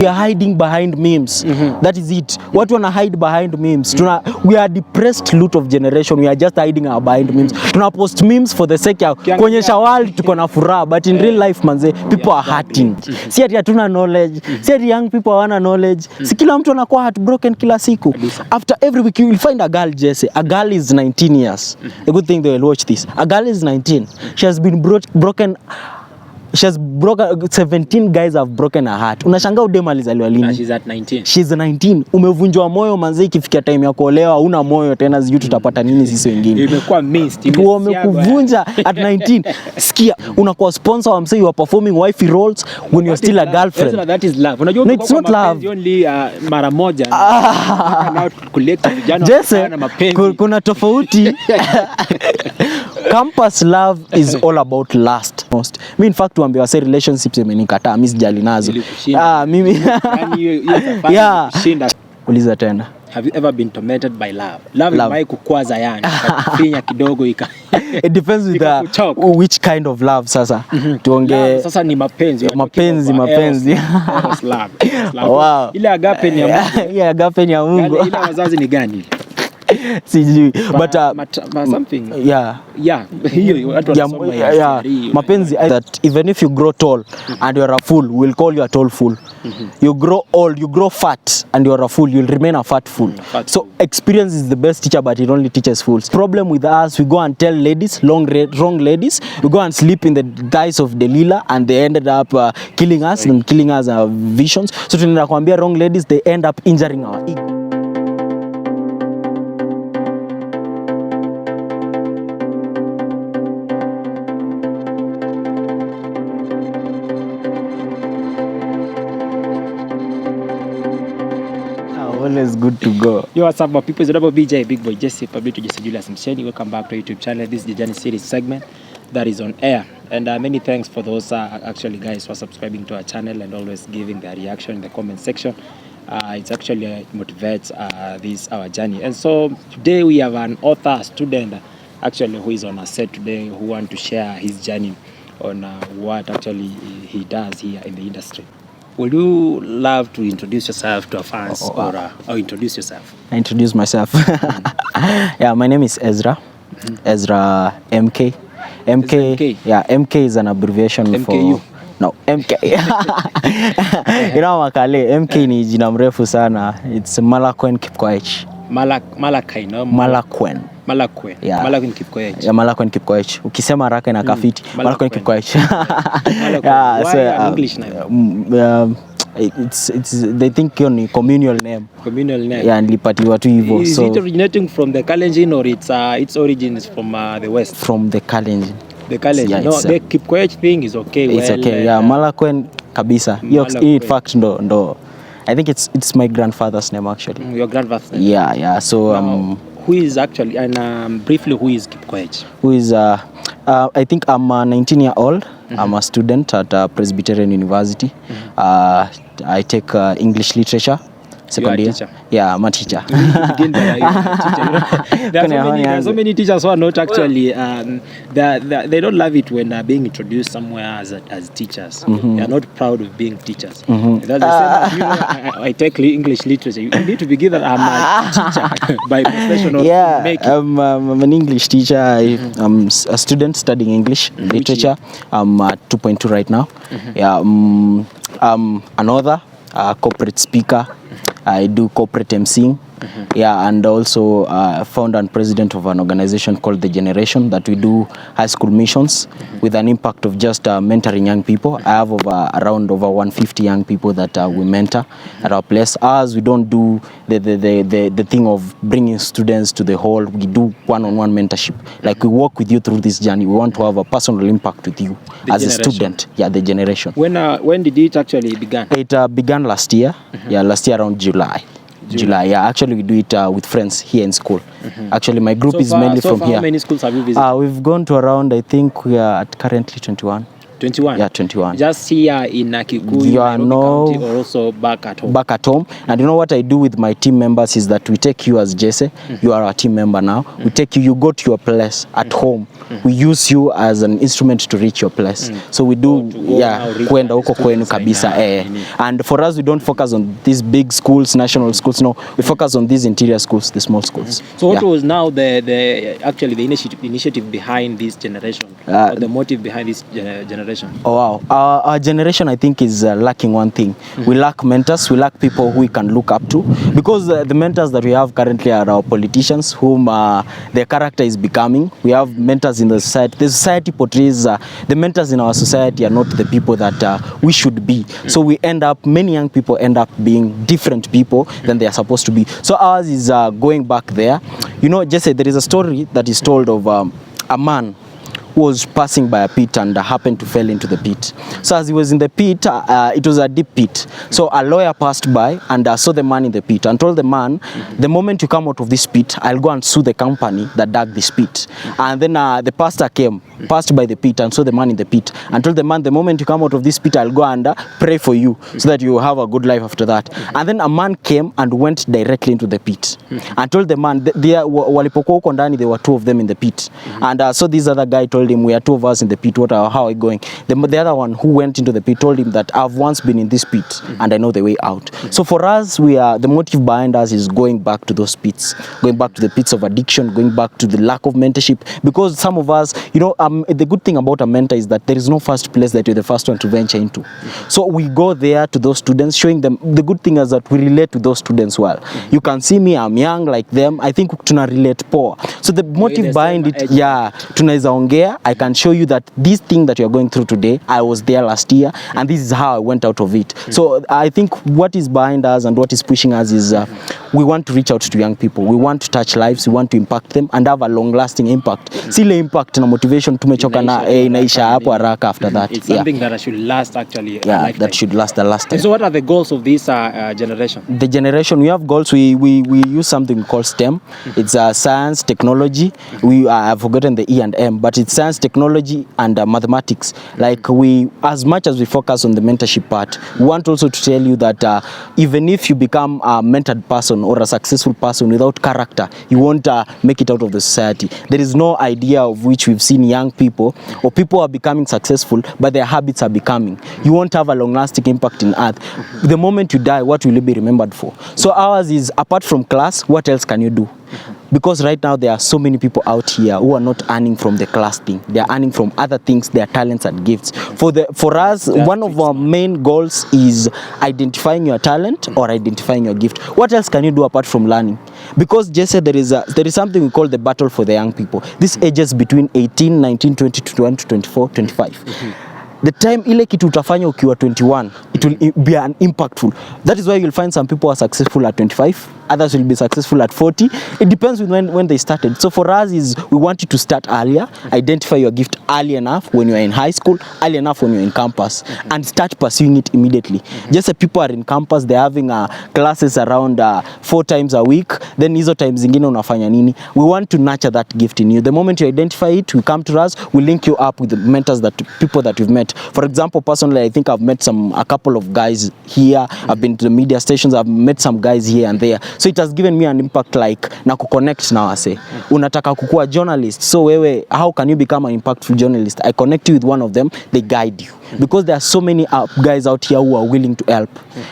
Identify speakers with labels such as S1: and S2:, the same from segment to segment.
S1: We are hiding behind memes. That is it. Watu wana hide behind memes. We are depressed loot of generation. We are just hiding behind memes. Tuna post memes for the sake ya kuonyesha world tuko na furaha, but in real life manze people are hurting. Si ati hatuna knowledge. Si ati young people hawana knowledge. Si kila mtu anakuwa heartbroken kila siku. After every week you will find a girl, Jesse. A girl is 19 years. A good thing they will watch this. A girl is 19. She has been broken. She has broken 17 guys have broken her heart. Unashangaa udema alizaliwa lini?
S2: She's at 19.
S1: She's 19. Umevunjwa moyo manze, ikifikia time ya kuolewa una moyo tena, sijui tutapata nini sisi wengine.
S2: Imekuwa missed.
S1: Umekuvunja at 19. Sikia, unakuwa sponsor wa msee, you are performing wifey roles when you're still a girlfriend.
S2: That is love. Unajua
S1: no, it's not love.
S2: Only mara moja.
S1: Jesse, kuna tofauti. Campus love is all about lust. Me in fact tuambia wase relationships imenikataa, mimi sijali nazo. Mimi yeah. Uliza tena.
S2: Have you ever been tormented by love? Love mai kukwaza yani. Kufinya kidogo ika.
S1: It depends with which kind of love sasa. Tuonge
S2: sasa ni mapenzi.
S1: Mapenzi.
S2: Love.
S1: Wow.
S2: Ile agape ni ya Mungu.
S1: Ile agape ni ya Mungu.
S2: Ile wazazi ni gani?
S1: Sijui but
S2: something
S1: yeah
S2: hiyo watu wanasoma
S1: yeah mapenzi that even if you grow tall and you are a fool, we'll call you a tall fool. You grow old, you grow fat and you are a fool, you'll remain a fat fool. So experience is the best teacher, but it only teaches fools. Problem with us, we go and tell ladies, wrong ladies, we go and sleep in the guise of Delilah and they ended up killing us and killing us our visions. So tunaenda kuambia wrong ladies, they end up injuring our ego. Always good to go.
S2: Yo, what's up, my people? It's double BJ, Big Boy Jesse, Pablito Jesse Julius. Welcome back to our YouTube channel. This is the Journey Series segment that is on air. And many thanks for those actually guys who are subscribing to our channel and always giving their reaction in the comment section. It's actually motivates this our journey. And so today we have an author, student, actually who is on our set today, who want to share his journey on what actually he does here in the industry. Would you love to introduce yourself to our fans or introduce yourself?
S1: I introduce myself. Yeah, my name is Ezra. Ezra MK. MK. Yeah, MK is an abbreviation
S2: MKU.
S1: for no MK. You know Makale, MK ni jina mrefu sana. It's Malakwen Kipkoech.
S2: Malakai, no?
S1: Malakwen.
S2: Yeah. Malakwen Kipkoech.
S1: Yeah, Malakwen Kipkoech. Ukisema haraka na kafiti. Malakwen Kipkoech.
S2: Yeah, why so English name?
S1: It's they think ni communal name.
S2: Communal name.
S1: Yeah, nilipatiwa tu hivyo.
S2: Is it originating from the KALENJIN or its origins from the west?
S1: From the KALENJIN.
S2: The KALENJIN. Yeah, no, the Kipkoech thing is okay.
S1: It's okay. Yeah, Malakwen kabisa. In fact ndo I think it's my grandfather's name actually.
S2: Your grandfather's name?
S1: Yeah. So
S2: who is actually, and briefly, who is Kipkoech?
S1: Who is I think I'm a 19-year-old. I'm a student at Presbyterian University. I take English literature. Second year. Yeah, I'm a teacher.
S2: There are so many teachers who are not actually, they don't love it when being introduced somewhere as teachers. They are not proud of being teachers. That's the same. I take English literature. You need to be given I'm a teacher by professional.
S1: Yeah, I'm an English teacher. I'm a student studying English literature. I'm at 2.2 right now. Yeah, I'm an author, a corporate speaker. I do corporate emceeing. Yeah, and also founder and president of an organization called The Generation that we do high school missions with an impact of just mentoring young people. I have around over 150 young people that we mentor at our place. As we don't do the thing of bringing students to the hall, we do one-on-one mentorship. Like we walk with you through this journey. We want to have a personal impact with you as a student. Yeah, The Generation.
S2: When did it actually begin?
S1: It began last year. Yeah, last year around July. Yeah, actually we do it with friends here in school. Actually my group is mainly from here.
S2: How many schools have you visited?
S1: We've gone to around, I think we are at currently 21.
S2: 21?
S1: Yeah, 21.
S2: Just here in Kikuyu, Nairobi County, or also back at home?
S1: Back at home. And you know what I do with my team members is that we take you as Jesse. You are our team member now. We take you, you go to your place at home. We use you as an instrument to reach your place. So we do, kwenda huko kwenu kabisa. And for us, we don't focus on these big schools, national schools. No, we focus on these interior schools, the small schools.
S2: So what was now actually the initiative behind this generation, or the motive behind this generation?
S1: Oh wow, our generation, I think, is lacking one thing. We lack mentors. We lack people who we can look up to, because the mentors that we have currently are our politicians, whom their character is becoming. We have mentors in the society. The society portrays the mentors in our society are not the people that we should be. So we end up, many young people end up being different people than they are supposed to be. So ours is going back there. You know, Jesse, there is a story that is told of a man who was passing by a pit and happened to fall into the pit. So as he was in the pit, it was a deep pit. So a lawyer passed by and saw the man in the pit and told the man, the moment you come out of this pit, I'll go and sue the company that dug this pit. And then the pastor came, passed by the pit and saw the man in the pit and told the man, the moment you come out of this pit, I'll go and pray for you so that you have a good life after that. And then a man came and went directly into the pit and told the man, walipokuwa huko ndani, there were two of them in the pit. And so this other guy told him, we are two of us in the pit, how are we going? The other one who went into the pit told him that I've once been in this pit and I know the way out. So for us, the motive behind us is going back to those pits, going back to the pits of addiction, going back to the lack of mentorship, because some of us, you know, the good thing about a mentor is that there is no first place that you're the first one to venture into. So we go there to those students, showing them, the good thing is that we relate to those students well. You can see me, I'm young like them, I think tuna relate poor. So the motive behind it, tunaweza ongea, I can show you that this thing that you're going through today, I was there last year and this is how I went out of it. So I think what is behind us and what is pushing us is we want to reach out to young people. We want to touch lives, we want to impact them and have a long-lasting impact. Sile impact na motivation tumechoka na inaisha hapo haraka after that.
S2: It's something that should last actually.
S1: Yeah, that should last the last time.
S2: And so what are the goals of this generation?
S1: The generation, we have goals. We use something called STEM. It's science, technology. I've forgotten the E and M, but it's science, technology and mathematics. Like as much as we focus on the mentorship part, we want also to tell you that even if you become a mentored person or a successful person without character, you won't make it out of the society. There is no idea of which we've seen young people or people are becoming successful, but their habits are becoming. You won't have a long-lasting impact in earth. The moment you die, what will you be remembered for? So ours is, apart from class, what else can you do? Because right now there are so many people out here who are not earning from the class thing. They are earning from other things, their talents and gifts. For us, one of our main goals is identifying your talent or identifying your gift. What else can you do apart from learning? Because Jesse, there is something we call the battle for the young people. These ages between 18, 19, 20, 21 to 24, 25. The time ile kitu utafanya ukiwa 21, it will be an impactful. That is why you'll find some people are successful at 25, others will be successful at 40. It depends with when they started. So for us is we want you to start earlier, identify your gift early enough when you're in high school, early enough when you're in campus, and start pursuing it immediately. Just as people are in campus, they're having classes around 4 times a week, then hizo times zingine unafanya nini? We want to nurture that gift in you. The moment you identify it, we come to us, we link you up with the mentors, people that you've met. For example, personally, I think I've met a couple of guys here. I've been to the media stations. I've met some guys here and there. So it has given me an impact, like na kuconnect na wase. Unataka kukua journalist. So wewe, how can you become an impactful journalist? I connect you with one of them. They guide you. Because there are so many guys out here who are willing to help.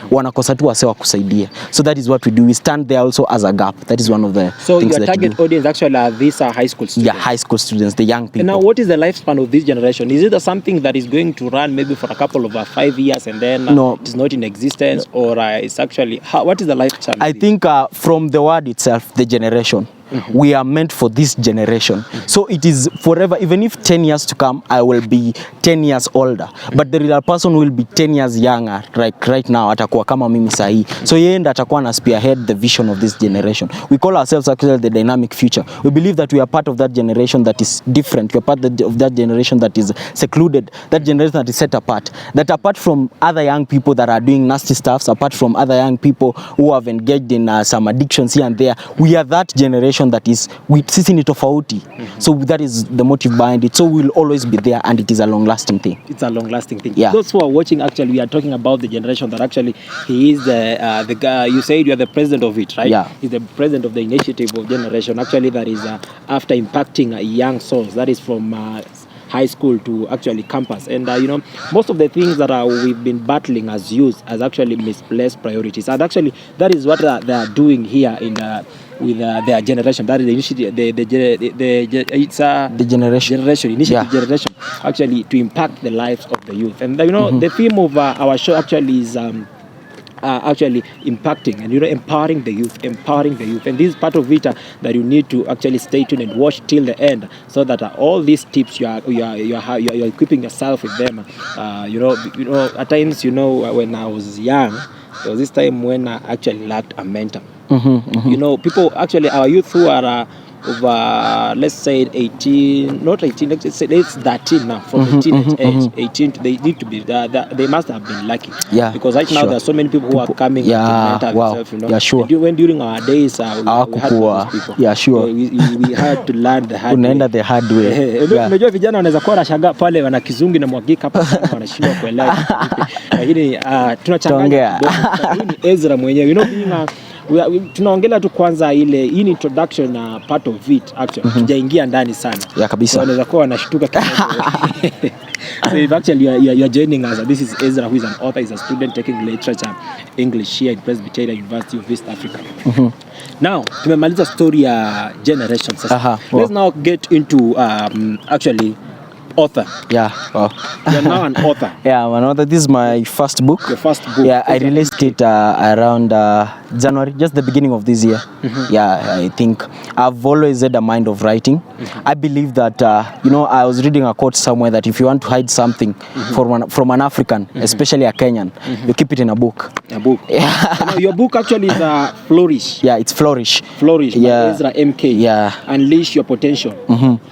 S1: Wanakosa tu wase wa kusaidia. So that is what we do. We stand there also as a gap. That is one of the things that we do. So your target audience actually are these high school students? Yeah, high school students, the young people.
S2: And now what is the lifespan of this generation? Is it something that is going to run maybe for a couple of 5 years and then it is not in existence, or it's actually, what is the lifespan? I
S1: think from the word itself, the generation. We are meant for this generation. So it is forever. Even if 10 years to come, I will be 10 years older. But the real person will be 10 years younger. Like right now, atakuwa kama mimi sahi. So yeye ndo atakuwa na spearhead the vision of this generation. We call ourselves actually the dynamic future. We believe that we are part of that generation that is different. We are part of that generation that is secluded. That generation that is set apart. That apart from other young people that are doing nasty stuffs, apart from other young people who have engaged in some addictions here and there, we are that generation generation that is sisi ni tofauti. So that is the motive behind it. So we'll always be there, and it is a long-lasting thing.
S2: It's a long-lasting thing.
S1: Yeah.
S2: Those who are watching, actually, we are talking about the generation that actually he is the guy. You said you are the president of it, right?
S1: Yeah.
S2: He's the president of the initiative of generation. Actually, that is after impacting young souls. That is from high school to actually campus. And most of the things that we've been battling as youth as actually misplaced priorities. And actually, that is what they are doing here in with their generation. That is the initiative. It's the generation initiative generation, actually, to impact the lives of the youth. And the theme of our show actually is actually impacting and empowering the youth. And this is part of it that you need to actually stay tuned and watch till the end, so that all these tips you are equipping yourself with them. At times, when I was young, there was this time when I actually lacked a mentor. People, actually, our youth who are over, let's say 18, not 18, let's say it's 13 now, from 18, they need to be, they must have been lucky.
S1: Yeah,
S2: because right now there are so many people who are coming
S1: to
S2: mentor themselves,
S1: Yeah, sure.
S2: When during our days, we had those people.
S1: Yeah, sure.
S2: We had to learn the hard way.
S1: Unaenda the hard way.
S2: Unajua vijana wanaweza kuwa wanashangaa pale wana kizungu na mwagika hapa sana, wanashindwa kuelewa. Lakini tunachanganya. Hii ni Ezra mwenyewe, tunaongelea tu kwanza ile introduction na part of it actually. Tujaingia ndani sana.
S1: Yeah, kabisa.
S2: Wanaweza kuwa wanashtuka kidogo. So if actually you are joining us, this is Ezra, who is an author, is a student taking literature English here in Presbyterian University of East Africa. Now, tumemaliza story ya generation sasa. Let's now get into actually author.
S1: Yeah. Wow.
S2: You're now an author.
S1: Yeah, I'm an author. This is my first book.
S2: Your first book.
S1: Yeah, I released it around January, just the beginning of this year. Yeah, I think I've always had a mind of writing. I believe that, I was reading a quote somewhere that if you want to hide something from an African, especially a Kenyan, you keep it in a book.
S2: A book. Yeah. Your book actually is Flourish.
S1: Yeah, it's Flourish.
S2: Flourish by Ezra MK.
S1: Yeah. Unleash
S2: your potential.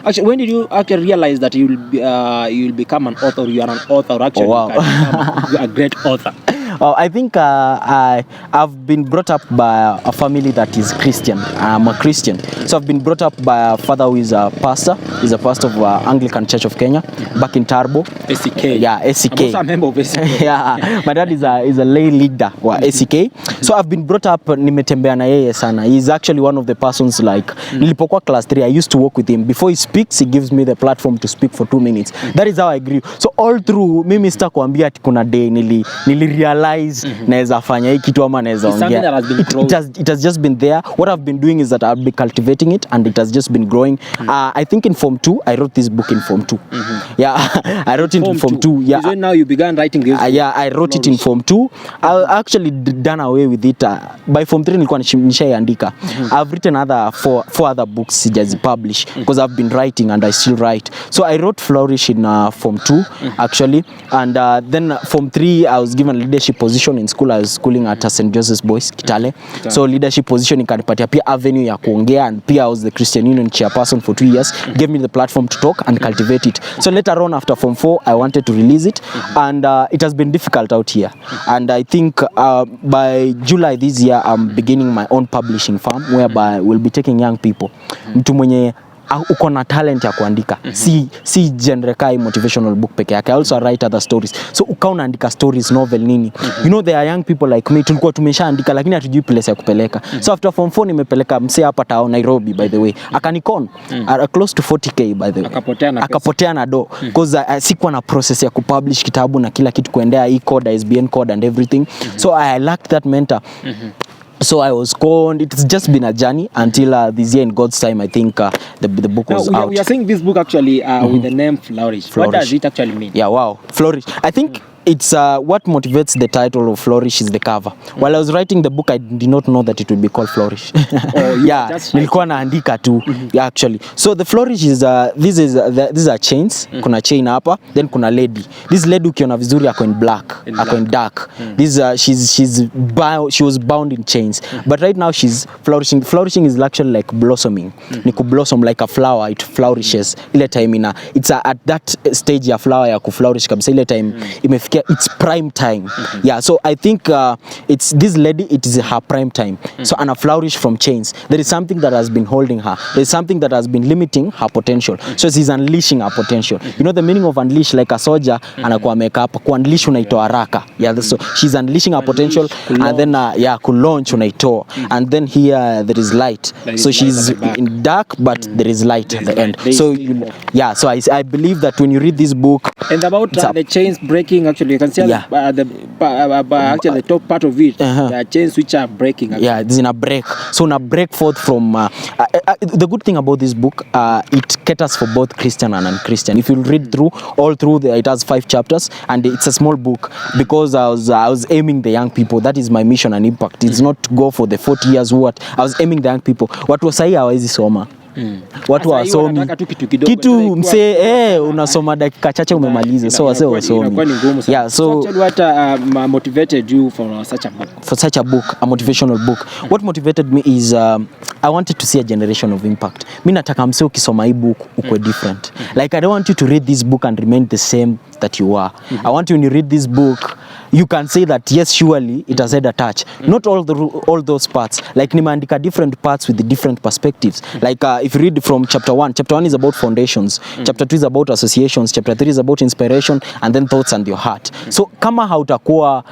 S2: Actually, when did you actually realize that you'll become an author, or you are an author, or actually you can become a great author?
S1: I think I've been brought up by a family that is Christian. I'm a Christian. So I've been brought up by a father who is a pastor. He's a pastor of Anglican Church of Kenya, back in Tarbo.
S2: SEK.
S1: Yeah, SEK.
S2: I'm also a member of SEK.
S1: Yeah, my dad is a lay leader wa SEK. So I've been brought up, nimetembea na yeye sana. He's actually one of the persons like, nilipokuwa class 3, I used to work with him. Before he speaks, he gives me the platform to speak for 2 minutes. That is how I grew. So all through, mimi sitakwambia ati kuna day nili naweza fanya hii kitu ama naweza ongea. It has just been there. What I've been doing is that I've been cultivating it, and it has just been growing. I think in Form 2, I wrote this book in Form 2. Yeah, I wrote it in Form 2. Yeah.
S2: So now you began writing this book?
S1: Yeah, I wrote it in Form 2. I actually done away with it. By Form 3 nilikuwa nishaiandika. I've written four other books sijazipublish because I've been writing and I still write. So I wrote Flourish in Form 2 actually, and then Form 3 I was given a leadership position in school. I was schooling at St. Joseph's Boys Kitale. So leadership position ikanipatia pia avenue ya kuongea, and pia I was the Christian Union chairperson for 2 years. Gave me the platform to talk and cultivate it. So later on, after Form 4, I wanted to release it, and it has been difficult out here. And I think by July this year, I'm beginning my own publishing firm, whereby we'll be taking young people. Mtu mwenye uko na talent ya kuandika, si genre kai motivational book peke yake. I also write other stories. So ukawa unaandika stories, novel nini. There are young people like me, tulikuwa tumeshaandika lakini hatujui place ya kupeleka. So after Form 4 nimepeleka msee hapa town Nairobi, by the way. Akanikon close to 40k, by the way. Akapotea na do because sikuwa na process ya kupublish kitabu na kila kitu kuendea e-code, ISBN code and everything. So I lacked that mentor. So I was conned. It's just been a journey until this year, in God's time, I think the book was out.
S2: We are saying this book actually with the name Flourish. What does it actually mean?
S1: Yeah, wow. Flourish. I think it's what motivates the title of Flourish is the cover. While I was writing the book, I did not know that it would be called Flourish. Yeah, nilikuwa naandika tu. Yeah, actually. So the Flourish is these are chains. Kuna chain hapa, then kuna lady. This lady ukiona vizuri ako in black, ako in dark. This she was bound in chains. But right now she's flourishing. Flourishing is actually like blossoming. Ni kublossom like a flower, it flourishes. Ile time it's at that stage ya flower ya kuflourish kabisa. Ile time imefikia unasikia it's prime time. Yeah, so I think it's this lady, it is her prime time. So ana flourish from chains. There is something that has been holding her. There is something that has been limiting her potential. So she's unleashing her potential. You know the meaning of unleash, like a soldier anakuwa ameka hapa. Ku unleash unaitoa haraka. Yeah, so she's unleashing her potential and then ku launch unaitoa. And then here there is light. So she's in dark but there is light at the end. So so I believe that when you read this book,
S2: and about the chains breaking, actually you can see actually the top part of it, the chains which are breaking actually.
S1: Yeah, it's in a break. So na break forth from the good thing about this book, it caters for both Christian and non-Christian. If you read through it has 5 chapters and it's a small book because I was aiming the young people. That is my mission and impact. It's not to go for the 40 years what. I was aiming the young people. Watu wa sahi hawezi soma. Watu wasomi kitu mse unasoma dakika chache umemaliza, so wase wasomi. Yeah, so
S2: what motivated you for such a book?
S1: For such a book, a motivational book. What motivated me is I wanted to see a generation of impact. Mimi nataka mse ukisoma hii book ukwe different. Like I don't want you to read this book and remain the same that you are. I want you, when you read this book, you can say that yes, surely it has had a touch. Not all those parts. Like nimeandika different parts with the different perspectives. Like if you read from chapter 1 is about foundations. Chapter 2 is about associations. Chapter 3 is about inspiration, and then thoughts and your heart. So kama hautakuwa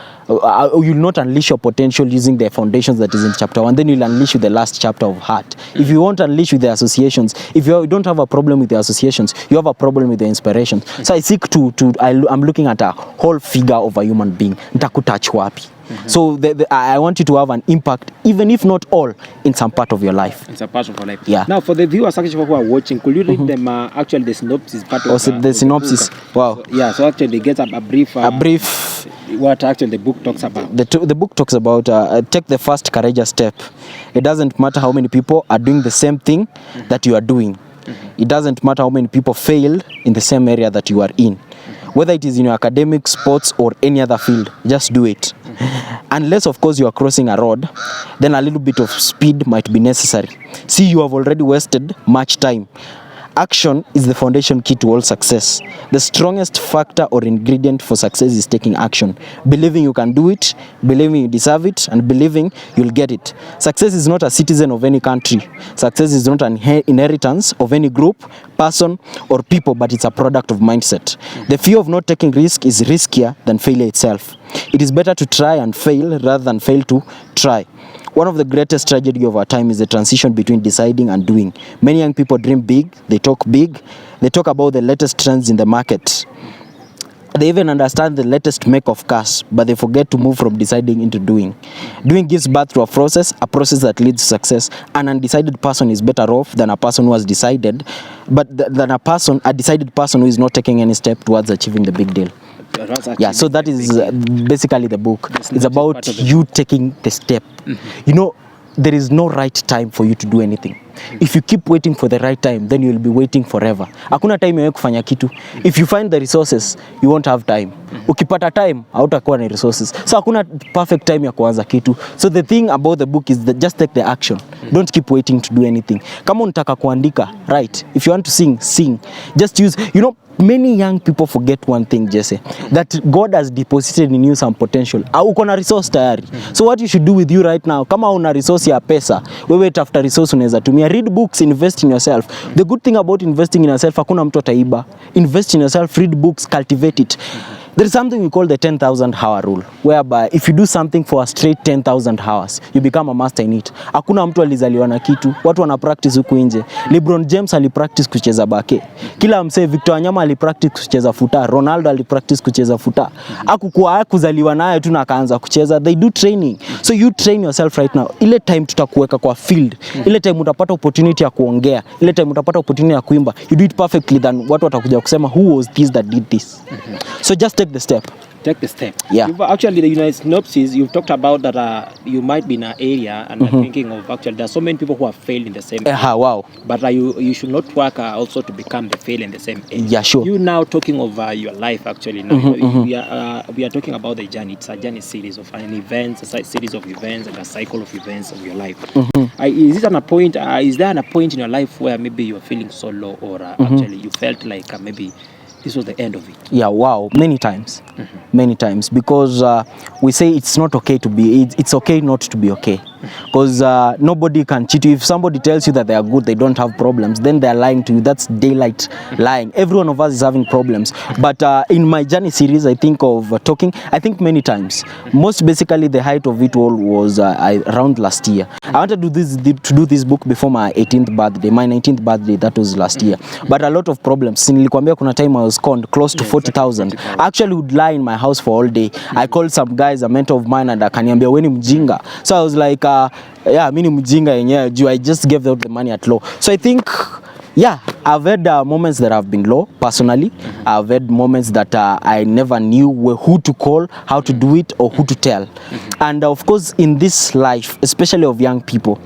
S1: you'll not unleash your potential using the foundations that is in chapter 1, then you'll unleash with the last chapter of heart. If you won't unleash with the associations, if you don't have a problem with the associations, you have a problem with the inspirations. So I seek I'm looking at a whole figure of a human being. Nitakutouch wapi. So I want you to have an impact, even if not all, in some part of your life.
S2: In some part of your life.
S1: Yeah.
S2: Now, for the viewers actually who are watching, could you read them actually the synopsis part of
S1: the synopsis? Wow.
S2: So, so actually get a brief. What actually the book talks about.
S1: The book talks about take the first courageous step. It doesn't matter how many people are doing the same thing that you are doing. It doesn't matter how many people failed in the same area that you are in. Whether it is in your academic, sports, or any other field, just do it. Unless, of course, you are crossing a road, then a little bit of speed might be necessary. See, you have already wasted much time. Action is the foundation key to all success. The strongest factor or ingredient for success is taking action. Believing you can do it, believing you deserve it, and believing you'll get it. Success is not a citizen of any country. Success is not an inheritance of any group, person, or people, but it's a product of mindset. The fear of not taking risk is riskier than failure itself. It is better to try and fail rather than fail to try. One of the greatest tragedy of our time is the transition between deciding and doing. Many young people dream big, they talk about the latest trends in the market. They even understand the latest make of cars, but they forget to move from deciding into doing. Doing gives birth to a process that leads to success. An undecided person is better off than a person who has decided, but than a decided person who is not taking any step towards achieving the big deal. Yeah, so that is basically the book. It's about you taking the step. You know, there is no right time for you to do anything. If you keep waiting for the right time, then you will be waiting forever. Hakuna time ya kufanya kitu. If you find the resources, you won't have time. Ukipata time, hautakuwa na resources. So hakuna perfect time ya kuanza kitu. So the thing about the book is that just take the action. Don't keep waiting to do anything. Kama unataka kuandika, right? If you want to sing, sing. Just use, many young people forget one thing, Jesse, that God has deposited in you some potential. Uko na resource tayari. So what you should do with you right now, kama una resource ya pesa, wewe tafuta resource unaweza tumia. Read books, invest in yourself. The good thing about investing in yourself, hakuna mtu ataiba. Invest in yourself, read books, cultivate it. There is something we call the 10,000 hour rule, whereby if you do something for a straight 10,000 hours, you become a master in it. Hakuna mtu alizaliwa na kitu, watu wana practice huku nje. LeBron James alipractice kucheza bake. Kila msee Victor Wanyama alipractice kucheza futa, Ronaldo alipractice kucheza futa. Hakuzaliwa nayo tu na akaanza kucheza. They do training. So you train yourself right now. Ile time tutakuweka kwa field, ile time utapata opportunity ya kuongea, ile time utapata opportunity ya kuimba, you do it perfectly than watu watakuja kusema who was this that did this. So just take the step.
S2: Take the step.
S1: Yeah.
S2: Actually, the United Synopsis, you've talked about that you might be in an area and thinking of actually there are so many people who have failed in the same area.
S1: Wow.
S2: But you should not work also to become the fail in the same area.
S1: Yeah, sure.
S2: You now talking of your life actually. Now we are talking about the journey. It's a journey series of an event, a series of events, and a cycle of events of your life. Is there a point in your life where maybe you are feeling so low or actually you felt like maybe this was the end of it?
S1: Yeah, wow, many times. Many times, because we say it's not okay to be, it's okay not to be okay, because nobody can cheat you. If somebody tells you that they are good, they don't have problems, then they are lying to you. That's daylight lying. Every one of us is having problems. But in my journey series, I think of talking, I think many times. Most basically, the height of it all was around last year. I wanted to do this book before my 18th birthday, my 19th birthday. That was last year. But a lot of problems. Nilikwambia kuna time I was conned close to 40,000. I actually would lie in my house for all day. I called some guys, a mentor of mine, and akaniambia weni mjinga. So I was like, yeah, mini mjinga yenyewe. I just gave out the money at low. So I think, yeah, I've had moments that have been low, personally. I've had moments that I never knew who to call, how to do it, or who to tell. And of course, in this life, especially of young people,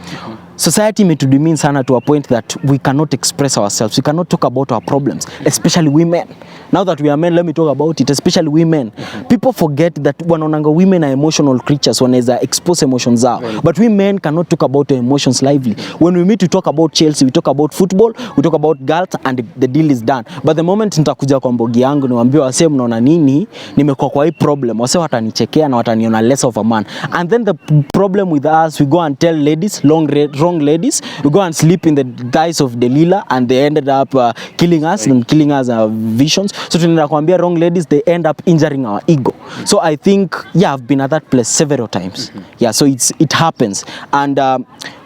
S1: society imetudemean sana to a point that we cannot express ourselves. We cannot talk about our problems, especially women. Now that we are men, let me talk about it, especially women. People forget that wanaonanga women are emotional creatures, wanaweza expose emotions zao. But we men cannot talk about our emotions lively. When we meet to talk about Chelsea, we talk about football, we talk about girls, and the deal is done. But the moment nitakuja kwa mbogi yangu niwaambie wase mnaona nini, nimekuwa kwa hii problem, wase watanichekea na wataniona less of a man. And then the problem with us, we go and tell ladies, wrong ladies, we go and sleep in the guise of Delilah, and they ended up killing us and killing us visions. So tunaenda kuambia wrong ladies, they end up injuring our ego. So I think, yeah, I've been at that place several times. Yeah, so it happens. And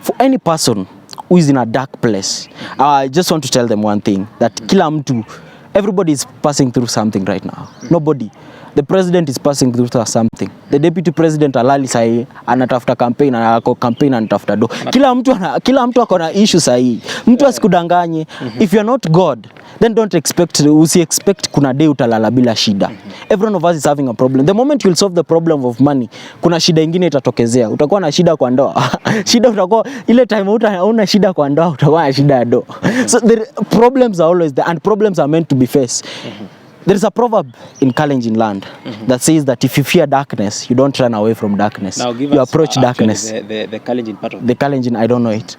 S1: for any person who is in a dark place, I just want to tell them one thing, that kila mtu, everybody is passing through something right now. Nobody. The president is passing through something. The deputy president alali sahi anatafuta campaign, anatafuta do. Kila mtu akona issue sahi. Mtu asikudanganye. If you're not God, then don't expect kuna day utalala bila shida. Every one of us is having a problem. The moment you'll solve the problem of money, kuna shida ingine itatokezea. Utakuwa na shida kwa ndoa. Shida utakuwa ile time una shida kwa ndoa, utakuwa na shida ya do. So the problems are always there, and problems are meant to be faced. There is a proverb in KALENJIN land that says that if you fear darkness, you don't run away from darkness.
S2: Now give
S1: you
S2: us
S1: approach darkness.
S2: The KALENJIN part of
S1: the KALENJIN, I don't know it.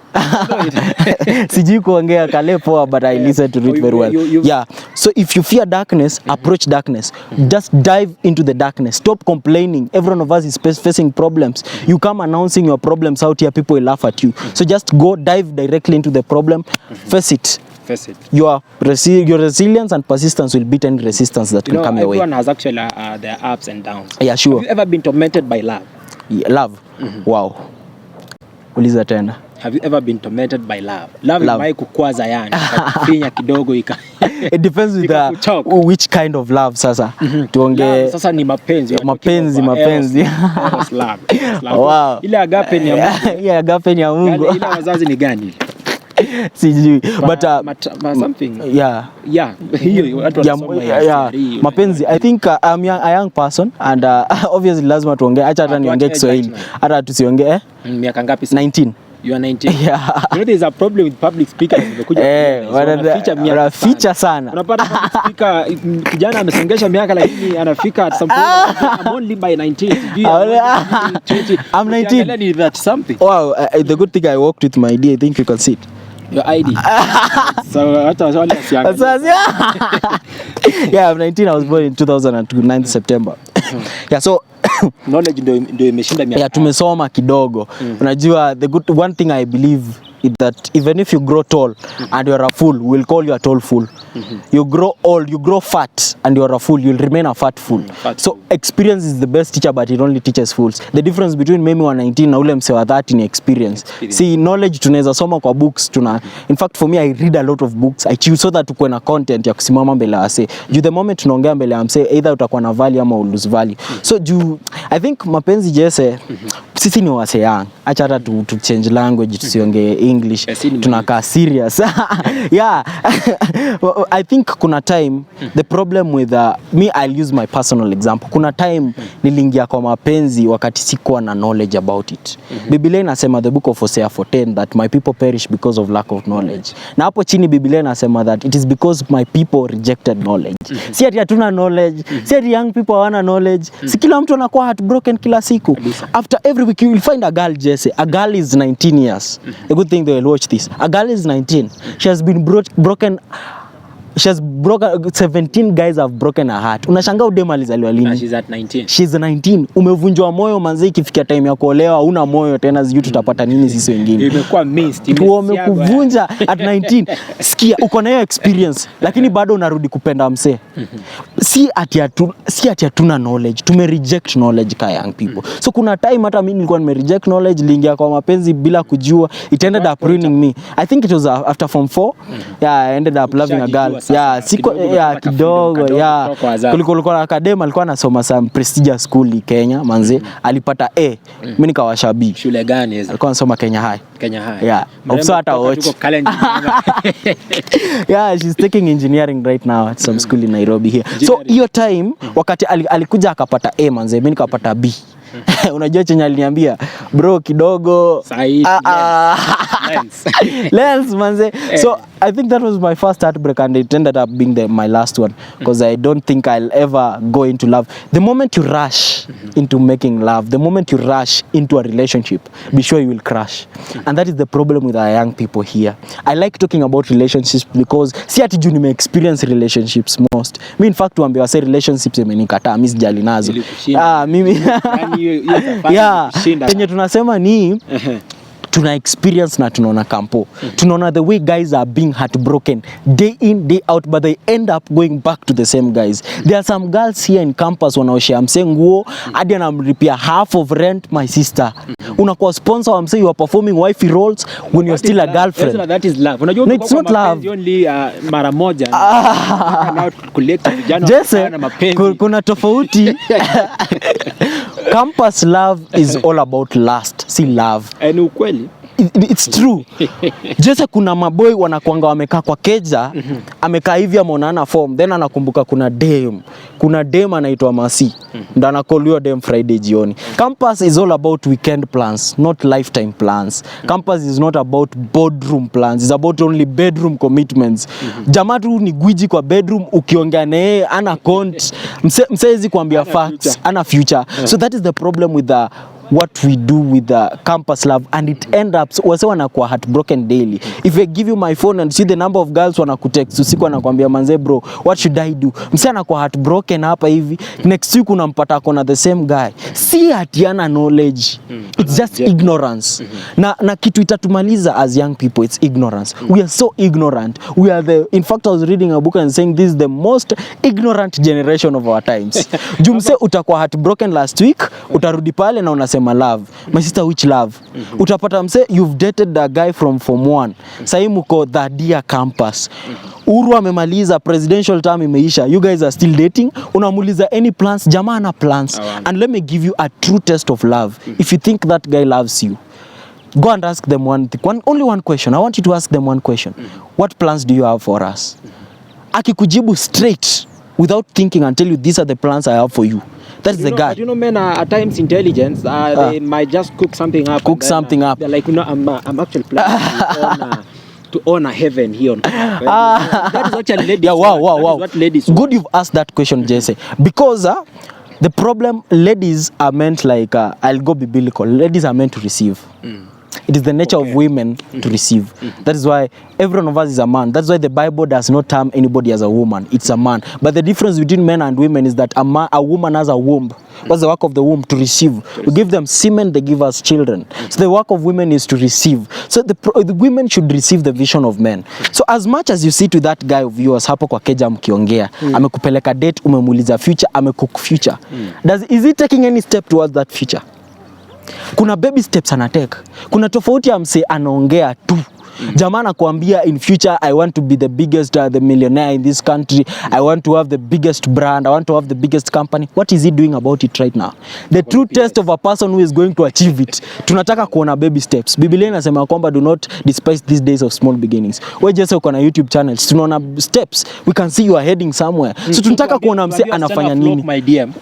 S1: Sijui kuongea kale poa, but I listen to it very well. Yeah. So if you fear darkness, approach darkness. Just dive into the darkness. Stop complaining. Every one of us is facing problems. You come announcing your problems out here, people will laugh at you. So just go dive directly into the problem. Face it. Your resilience and persistence will beat any resistance that can come your way.
S2: Everyone has actually their ups and downs.
S1: Yeah, sure.
S2: Have you ever been tormented by love?
S1: Yeah, love? Wow. Uliza tena.
S2: Have you ever been tormented by love? Love. Kukwaza yani. Finya kidogo ika.
S1: It depends with which kind of love sasa.
S2: Tuonge. Sasa ni mapenzi.
S1: Mapenzi.
S2: Eros love.
S1: Wow.
S2: Ile agape ni ya Mungu.
S1: Ile agape ni ya Mungu.
S2: Ile wazazi ni gani?
S1: Sijui, but
S2: something.
S1: Yeah.
S2: Hiyo watu wanasoma.
S1: Yeah. Mapenzi. I think I'm a young person, and obviously lazima tuongee. Acha hata niongee Kiswahili. Hata tusiongee.
S2: Miaka ngapi?
S1: 19.
S2: You are 19.
S1: Yeah.
S2: You know there is a problem with public speakers.
S1: Wanaficha sana.
S2: Unapata public speaker kijana amesongesha miaka lakini anafika at some point. I'm only by 19. I'm 19. That's something.
S1: Wow, the good thing I walked with my ID, I think you can see it.
S2: Your ID. So hata wale sianga.
S1: Yeah, I'm 19. I was born in 2002, 9th September. Yeah, so
S2: knowledge ndio imeshinda miaka.
S1: Yeah, tumesoma kidogo. Unajua, the good one thing I believe is that even if you grow tall and you're a fool, we'll call you a tall fool. You grow old, you grow fat and you're a fool, you'll remain a fat fool. So experience is the best teacher, but it only teaches fools. The difference between mimi wa 19 na ule mse wa 30 ni experience. See, knowledge tunaweza soma kwa books, in fact for me I read a lot of books. I choose so that tukuwe na content ya kusimama mbele wase. The moment tunaongea mbele ya mse, either utakuwa na value ama lose value. So I think mapenzi Jesse, sisi ni wase young. Acha hata to change language, tusiongee English. Tunakaa serious. Yeah. I think kuna time, the problem with me, I'll use my personal example. Kuna time nilingia kwa mapenzi wakati sikuwa na knowledge about it. Biblia inasema, the book of Hosea 4:10, that my people perish because of lack of knowledge. Na hapo chini Biblia inasema that it is because my people rejected knowledge. Si ati hatuna knowledge, si ati young people hawana knowledge. Si kila mtu anakuwa heartbroken kila siku. After every week you will find a girl, Jesse. A girl is 19 years. A good thing they will watch this. A girl is 19. She has been broken She has broken 17 guys have broken her heart. Unashangaa udem alizaliwa lini?
S2: She's at 19.
S1: She's 19. Umevunjwa moyo manzi, ikifikia time ya kuolewa una moyo tena, sijui tutapata nini sisi wengine.
S2: Imekuwa missed.
S1: Umekuvunja at 19. Sikia, uko na hiyo experience lakini bado unarudi kupenda mse. Si ati hatuna knowledge. Tume reject knowledge ka young people. So kuna time hata mimi nilikuwa nime reject knowledge, lingia kwa mapenzi bila kujua. It ended up ruining me. I think it was after form 4. Yeah, I ended up loving a girl. Yeah, kidogo. Yeah. Kulikuwa na academy alikuwa anasoma some prestigious school Kenya, manze. Alipata A. Mimi nikawasha B.
S2: Shule gani hizo?
S1: Alikuwa anasoma Kenya High.
S2: Kenya High.
S1: Yeah. Also hata watch. Yeah, she's taking engineering right now at some school in Nairobi here. So hiyo time wakati alikuja akapata A, manze, mimi nikapata B. Unajua chenye aliniambia, bro kidogo lens manze. So I think that was my first heartbreak and it ended up being my last one because I don't think I'll ever go into love. The moment you rush into making love, the moment you rush into a relationship, be sure you will crash. And that is the problem with our young people here. I like talking about relationships because si ati juu nime experience relationships most. Me in fact tuambie wase relationships imenikataa, mimi sijali nazo. Mimi yeah, penye tunasema ni tuna experience na tunaona kampo. Tunaona the way guys are being heartbroken day in day out, but they end up going back to the same guys. There are some girls here in campus wanaoshare mse nguo hadi anamlipia half of rent, my sister. Unakuwa sponsor wa mse, you are performing wifey roles when you're still a girlfriend.
S2: That is love. Unajua
S1: it's not love.
S2: Only mara moja. Collect vijana
S1: na mapenzi. Kuna tofauti. Campus love is all about lust, si love.
S2: And ukweli
S1: it's true. Jesse kuna maboy wanakuanga wamekaa kwa keja, amekaa hivi ameonana form, then anakumbuka kuna dem anaitwa Masi, ndo anakoliwa dem Friday jioni. Campus is all about weekend plans, not lifetime plans. Campus is not about boardroom plans, it's about only bedroom commitments. Jamaa tu ni gwiji kwa bedroom, ukiongea naye ana count, msezi kuambia facts, ana future. So that is the problem with what we do with the campus love, and it end up wase wanakuwa heartbroken daily. If I give you my phone and see the number of girls wanakutext usiku wanakuambia manze bro what should I do, msi anakuwa heartbroken hapa hivi, next week unampata kona the same guy. Si hatiana knowledge, it's just ignorance. Na kitu itatumaliza as young people, it's ignorance. We are so ignorant. We are in fact I was reading a book and saying this is the most ignorant generation of our times. Jumse utakuwa heartbroken last week, utarudi pale na unasema love. My sister, which love? Utapata mse you've dated a guy from form 1. Sasa mko third year campus. Uru amemaliza, presidential term imeisha. You guys are still dating. Unamuliza any plans? Jamaa ana plans. And let me give you a true test of love. If you think that guy loves you, go and ask them only one question. I want you to ask them one question. What plans do you have for us? Akikujibu straight without thinking and tell you these are the plans I have for you. That's the guy.
S2: But you know, men are at times intelligence. They might just cook something up. They're like, I'm actually planning to own a heaven here on earth. That is actually ladies.
S1: Yeah, wow.
S2: What ladies
S1: Good, you've asked that question, Jesse. Because the problem, ladies are meant like, I'll go biblical. Ladies are meant to receive. It is the nature of women to receive. That is why every one of us is a man. That's why the Bible does not term anybody as a woman. It's a man. But the difference between men and women is that a woman has a womb. What's the work of the womb? To receive. We give them semen, they give us children. So the work of women is to receive. So the women should receive the vision of men. So as much as you sit with that guy of yours, hapo kwa keja mkiongea, amekupeleka date, umemuuliza future, amecook future. Is he taking any step towards that future? Kuna baby steps anateka. Kuna tofauti ya mse anaongea tu. Jamaa anakuambia in future I want to be the biggest the millionaire in this country. I want to have the biggest brand. I want to have the biggest company. What is he doing about it right now? The true test of a person who is going to achieve it. Tunataka kuona baby steps. Biblia inasema kwamba do not despise these days of small beginnings. Wewe Jesse uko na YouTube channels. Tunaona steps. We can see you are heading somewhere. So tunataka kuona mse anafanya nini.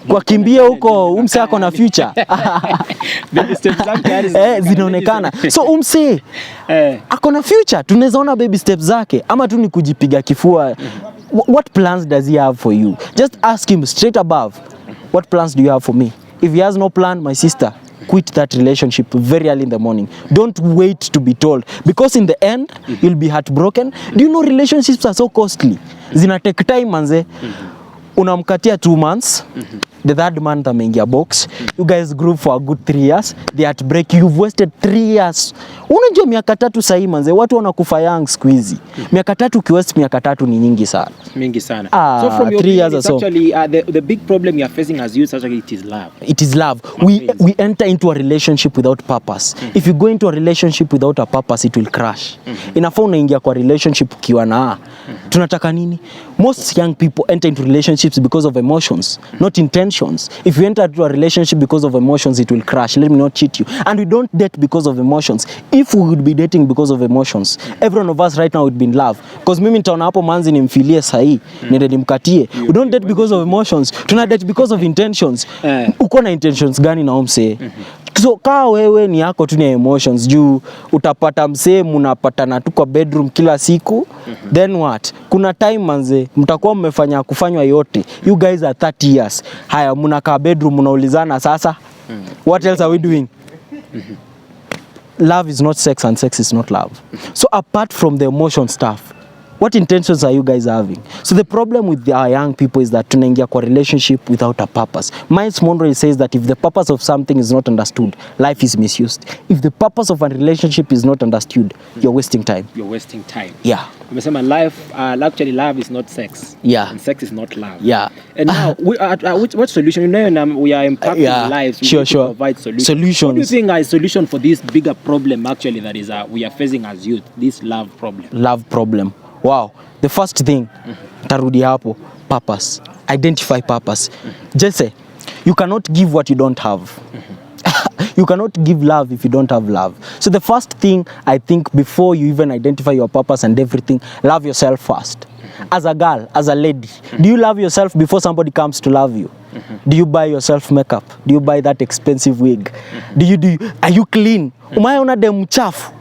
S1: Kwa kimbia huko umse ako na future.
S2: Baby steps
S1: zinaonekana. So umse ako na future. Tunaweza ona baby steps zake ama tu ni kujipiga kifua. What plans does he have for you? Just ask him straight above. What plans do you have for me? If he has no plan, my sister, quit that relationship very early in the morning. Don't wait to be told, because in the end you'll be heartbroken. Do you know relationships are so costly? Zina take time manze. Unamkatia 2 months, the third month ameingia box. You guys grew for a good 3 years. They had break. You've wasted 3 years. Unajua miaka 3 sahi manze, watu wanakufa young squeezy. Miaka 3 ukiwaste miaka 3 ni nyingi sana.
S2: Mingi sana. So from your 3 years actually the big problem you are facing as youth actually it is love.
S1: It is love. We enter into a relationship without purpose. If you go into a relationship without a purpose, it will crash. Inafaa unaingia kwa relationship ukiwa na tunataka nini? Most young people enter into relationships because of emotions, not intentions. If you enter into a relationship because of emotions, it will crash. Let me not cheat you. And we don't date because of emotions. If we would be dating because of emotions, every one of us right now would be in love. Because mimi nitaona hapo manzi nimfilie sahi, niende nimkatie. We don't date because of emotions. Tuna date because of intentions. Uko na intentions gani na msee? So kaa wewe ni yako tu ni emotions juu utapata msee mnapatana tu kwa bedroom kila siku, then what? Kuna time manze mtakuwa mmefanya kufanywa yote. You guys are 30 years. Haya mnakaa bedroom mnaulizana sasa. What else are we doing? Love is not sex and sex is not love. So apart from the emotion stuff, what intentions are you guys having? So the problem with our young people is that tunaingia kwa relationship without a purpose. Miles Monroe says that if the purpose of something is not understood, life is misused. If the purpose of a relationship is not understood, you're wasting time.
S2: You're wasting time.
S1: Yeah.
S2: Umesema life, actually love is not sex.
S1: Yeah.
S2: And sex is not love.
S1: Yeah.
S2: And now, what solution? You know, we are impacting lives. We need to provide solutions. What do you think is a solution for this bigger problem actually that is we are facing as youth, this love problem?
S1: Love problem. Wow. The first thing, tarudi hapo, purpose. Identify purpose. Jesse, you cannot give what you don't have. You cannot give love if you don't have love. So the first thing, I think, before you even identify your purpose and everything, love yourself first. As a girl, as a lady, do you love yourself before somebody comes to love you? Do you buy yourself makeup? Do you buy that expensive wig? Are you clean? Umeona dem mchafu?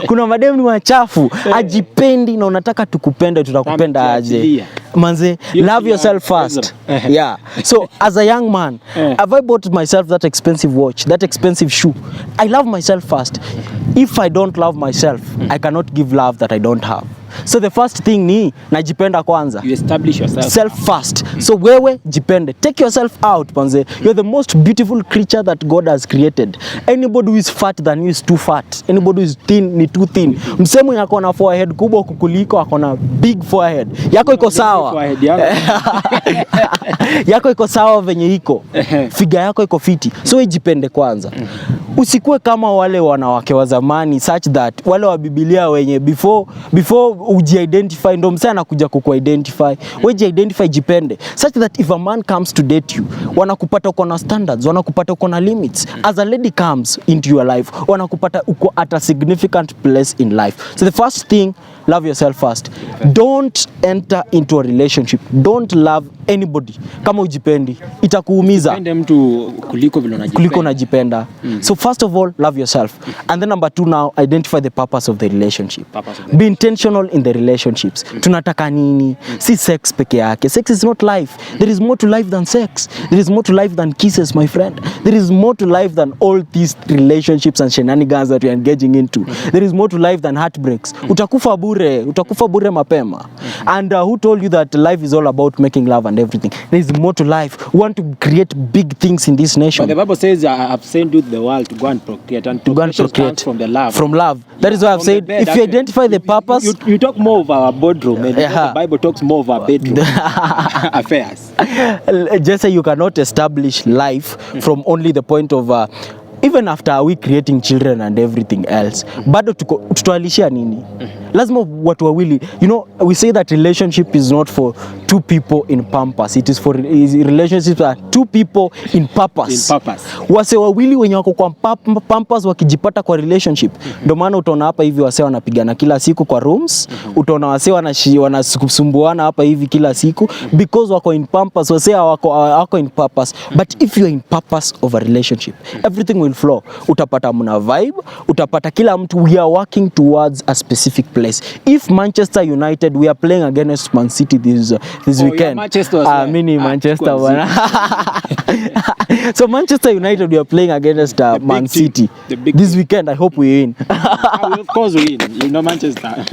S1: Kuna madem ni wachafu, ajipendi na unataka tukupende, tutakupenda aje? Manze, love yourself first. Yeah. So as a young man, have I bought myself that expensive watch, that expensive shoe? I love myself first. If I don't love myself, I cannot give love that I don't have. So the first thing ni najipenda kwanza.
S2: You establish yourself.
S1: Self first. So wewe jipende. Take yourself out, manze. You're the most beautiful creature that God has created. Anybody who is fat than you is too fat. Anybody who is thin ni too thin. Msemo yako na forehead kubwa kukuliko ako na big forehead. Yako iko sawa. Yako iko sawa venye iko. Figa yako iko fiti. So wewe jipende kwanza. Usikue kama wale wanawake wa zamani such that wale wa Biblia wenye before uji-identify ndo msana anakuja kuku-identify. Wewe ji-identify, jipende such that if a man comes to date you, wanakupata uko na standards, wanakupata uko na limits. As a lady comes into your life, wanakupata uko at a significant place in life. So the first thing, love yourself first. Don't enter into a relationship. Don't love anybody kama ujipendi, itakuumiza.
S2: Pende mtu kuliko
S1: unajipenda. So first of all, love yourself. And then number 2 now, identify the purpose of the relationship. Be intentional in the relationships. Tunataka nini? Si sex peke yake. Sex is not life. There is more to life than sex. There is more to life than kisses, my friend. There is more to life than all these relationships and shenanigans that we are engaging into. There is more to life than heartbreaks. Utakufa bure mapema. And who told you that life is all about making love and everything? There is more to life. We want to create big things in this nation.
S2: But the Bible says, I have sent you to the world to go and procreate. And to go and procreate
S1: from the love. From love. That is why I've said, if you identify the purpose...
S2: You talk more of our boardroom, and the Bible talks more of our bedroom affairs.
S1: Just say you cannot establish life from only the point of... even after we creating children and everything else, bado tutawalishia nini? Lazima watu wawili, you know, we say that relationship is not for two people in purpose, it is for relationships are two people in purpose. Wase wawili wenye wako kwa purpose wakijipata kwa relationship. Ndio maana utaona hapa hivi wase wanapigana kila siku kwa rooms, utaona wase wanasumbuana hapa hivi kila siku because wako in purpose, wase wako in purpose. But if you are in purpose of a relationship, everything will floor, utapata mna vibe, utapata kila mtu, we are working towards a specific place. If Manchester United, we are playing against Man City this weekend. Mini Manchester bwana. So Manchester United, we are playing against Man City this weekend. I hope we win.
S2: Of course we win. You know Manchester.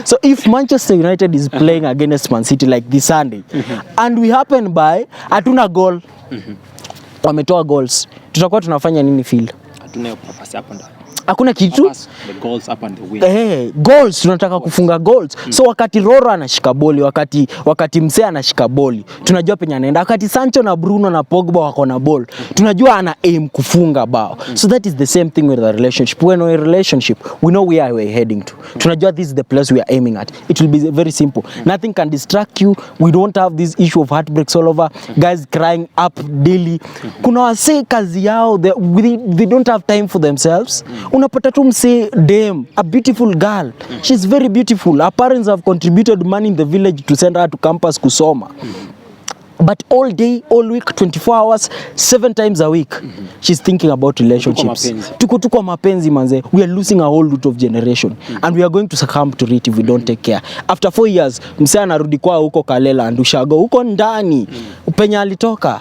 S1: So if Manchester United is playing against Man City like this Sunday, and we happen by hatuna goal, wametoa goals, tutakuwa tunafanya nini field?
S2: Hatuna purpose hapo ndo.
S1: Hakuna kitu.
S2: The goals up and the win.
S1: Goals, tunataka kufunga goals. So wakati Roro anashika boli, wakati Msea anashika boli, tunajua penye anaenda. Wakati Sancho na Bruno na Pogba wako na ball, tunajua ana aim kufunga bao. So that is the same thing with the relationship. When we're in a relationship, we know where we're heading to. Tunajua this is the place we are aiming at. It will be very simple. Nothing can distract you. We don't have this issue of heartbreaks all over. Guys crying up daily. Kuna wase kazi yao, they don't have time for themselves. Unapata tu mse damn, a beautiful girl. She's very beautiful. Her parents have contributed money in the village to send her to campus kusoma. But all day, all week, 24 hours, 7 times a week, she's thinking about relationships. Tuko mapenzi manze. We are losing a whole lot of generation. And we are going to succumb to it if we don't take care. After 4 years, mse anarudi kwa huko Kalela and ushago huko ndani. Upenya alitoka.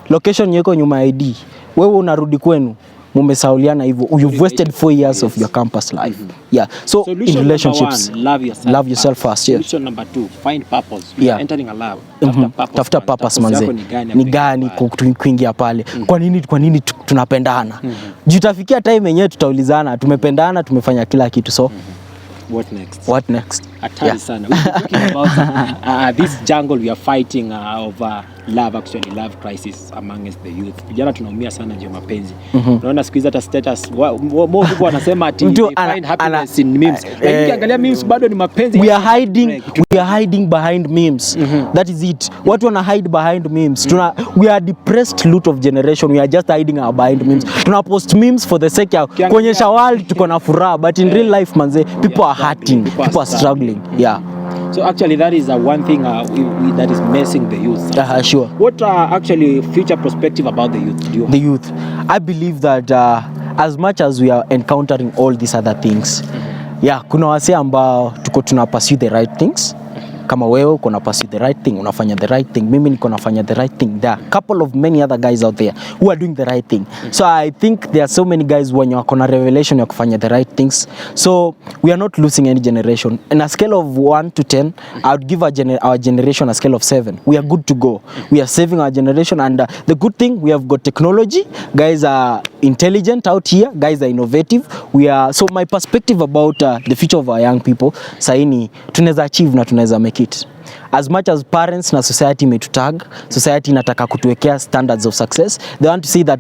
S1: Location yako nyuma ID. Wewe unarudi kwenu. Mumesauliana hivyo. You've wasted 4 years of your campus life. Yeah. So
S2: solution
S1: in relationships,
S2: number 1, love yourself
S1: first. Yeah.
S2: Solution number 2, find purpose.
S1: Yeah.
S2: Entering a love.
S1: Tafuta purpose manze. Ni gani kuingia pale? Kwa nini tunapendana? Jitafikia time yenyewe tutaulizana, tumependana, tumefanya kila kitu. So
S2: what next?
S1: What next?
S2: Hatari sana. We're talking about this jungle we are fighting of love crisis amongst the youth. Vijana tunaumia sana juu mapenzi. Unaona siku hizi hata status more people wanasema ati they find happiness in memes. Ukiangalia memes bado ni mapenzi.
S1: We are hiding behind memes. That is it. Watu wana hide behind memes. We are depressed lot of generation. We are just hiding behind memes. Tuna post memes for the sake ya kuonyesha world tuko na furaha, but in real life manze, people are hurting, people are struggling. Yeah.
S2: So actually that is one thing that is messing the youth.
S1: Sure.
S2: What actually future perspective about the youth?
S1: The youth. I believe that as much as we are encountering all these other things, kuna wase ambao tuko tuna pursue the right things. Kama wewe uko na pursue the right thing, unafanya the right thing. Mimi niko nafanya the right thing. There are a couple of many other guys out there who are doing the right thing. So I think there are so many guys wenye wako na revelation ya kufanya the right things. So we are not losing any generation. In a scale of 1 to 10, I would give our generation a scale of 7. We are good to go. We are saving our generation, and the good thing, we have got technology. Guys are intelligent out here. Guys are innovative. So my perspective about the future of our young people, saini tunaweza achieve na tunaweza make it. As much as parents na society metutag, society inataka kutuwekea standards of success. They want to say that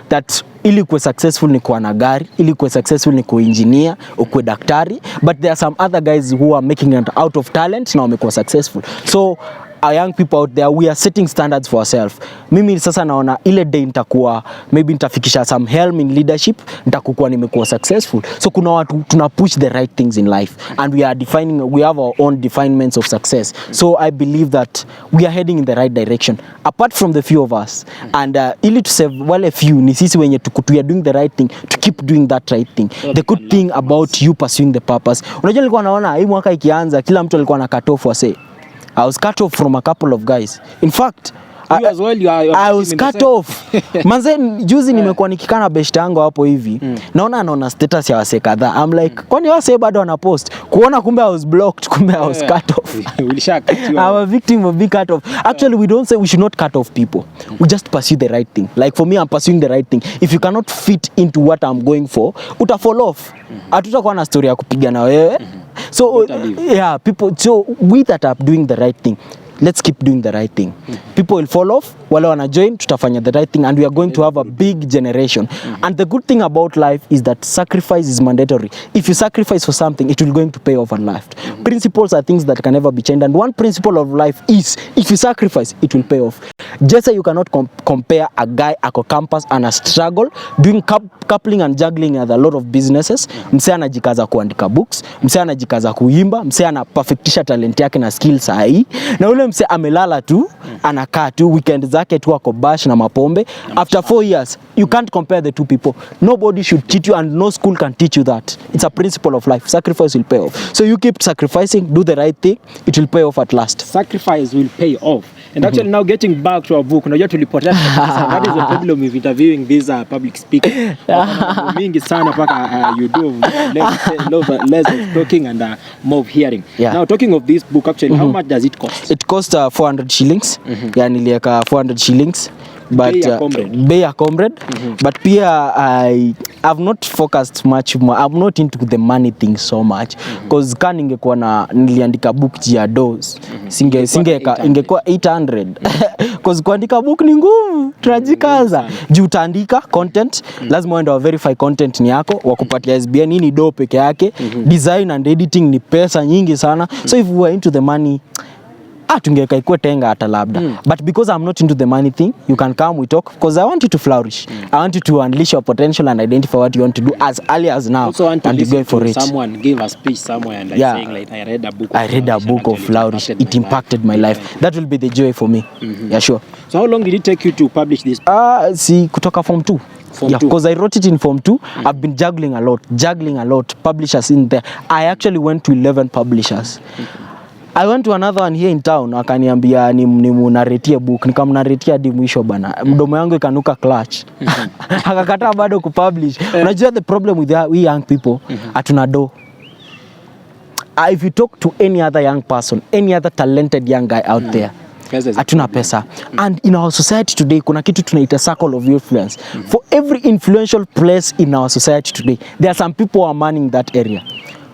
S1: that ili kuwe successful ni kuwa na gari, ili kuwe successful ni kuwa engineer, ukuwe daktari, but there are some other guys who are making it out of talent na wamekuwa successful. So our young people out there, we are setting standards for ourselves. Mimi sasa naona ile day nitakuwa, maybe nitafikisha some helm in leadership, nitakuwa nimekuwa successful. So kuna watu tuna push the right things in life, and we have our own definements of success. So I believe that we are heading in the right direction, apart from the few of us. And ili to save wale few, ni sisi wenye we are doing the right thing, to keep doing that right thing. The good thing about you pursuing the purpose. Unajua nilikuwa naona hii mwaka ikianza kila mtu alikuwa na cut off wase. I was cut off from a couple of guys. In fact, I was cut off. Manze juzi nimekuwa nikikana best yangu hapo hivi. Naona status ya wase kadhaa. I'm like, kwani wase bado wana post? Kuona kumbe I was blocked, kumbe I was cut off. I'm a victim of being cut off. Actually, we don't say we should not cut off people. We just pursue the right thing. Like for me, I'm pursuing the right thing. If you cannot fit into what I'm going for, uta fall off. Hatutakuwa na story ya kupiga na wewe. So we that are doing the right thing, let's keep doing the right thing. People will fall off, wale wana join, tutafanya the right thing, and we are going to have a big generation. And the good thing about life is that sacrifice is mandatory. If you sacrifice for something, it will going to pay off in life. Principles are things that can never be changed, and one principle of life is, if you sacrifice, it will pay off. Just say you cannot compare a guy at a campus and a struggle doing coupling and juggling at a lot of businesses. Mse anajikaza kuandika books, mse anajikaza kuimba, mse ana perfectisha talent yake na skills sahi, na ule ule mse amelala tu anakaa tu weekend zake tu ako bash na mapombe. After 4 years you can't compare the two people. Nobody should cheat you and no school can teach you that. It's a principle of life. Sacrifice will pay off. So you keep sacrificing, do the right thing, it will pay off at last.
S2: Sacrifice will pay off. And actually now getting back to our book, unajua tulipotea that is the problem with interviewing these public speakers. Mingi sana paka you do less of talking and more of hearing. Now talking of this book actually, how much does it cost?
S1: It cost 400 shillings. Yeah, nilieka 400 shillings. But Bay a comrade. But pia I have not focused much more. I'm not into the money thing so much because kan ningekuwa na niliandika book ya dose ingekuwa 800 because kuandika book ni ngumu, tunajikaza juu utaandika content, lazima uende verify content ni yako, wakupatia SBN ni do peke yake, design and editing ni pesa nyingi sana. So if we are into the money, tungeka ikuwe tenga hata labda. But because I'm not into the money thing, you can come, we talk, because I want you to flourish. I want you to unleash your potential and identify what you want to do as early as now.
S2: Also want to
S1: and
S2: listen
S1: go for
S2: to
S1: it.
S2: Someone gave a speech somewhere and saying like, I read a book of
S1: Flourish. It impacted my life. That will be the joy for me. Yeah, sure.
S2: So how long did it take you to publish this?
S1: See, kutoka form 2. Because I wrote it in form 2. I've been juggling a lot. Publishers in there. I actually went to 11 publishers. I went to another one here in town, akaniambia nimunaretie book, nikamnaretia hadi mwisho bana. Mdomo yangu ikanuka clutch. Akakataa bado kupublish. Unajua the problem with we young people, hatuna do. If you talk to any other young person, any other talented young guy out there, hatuna pesa. And in our society today, kuna kitu tunaita circle of influence. For every influential place in our society today, there are some people who are manning that area.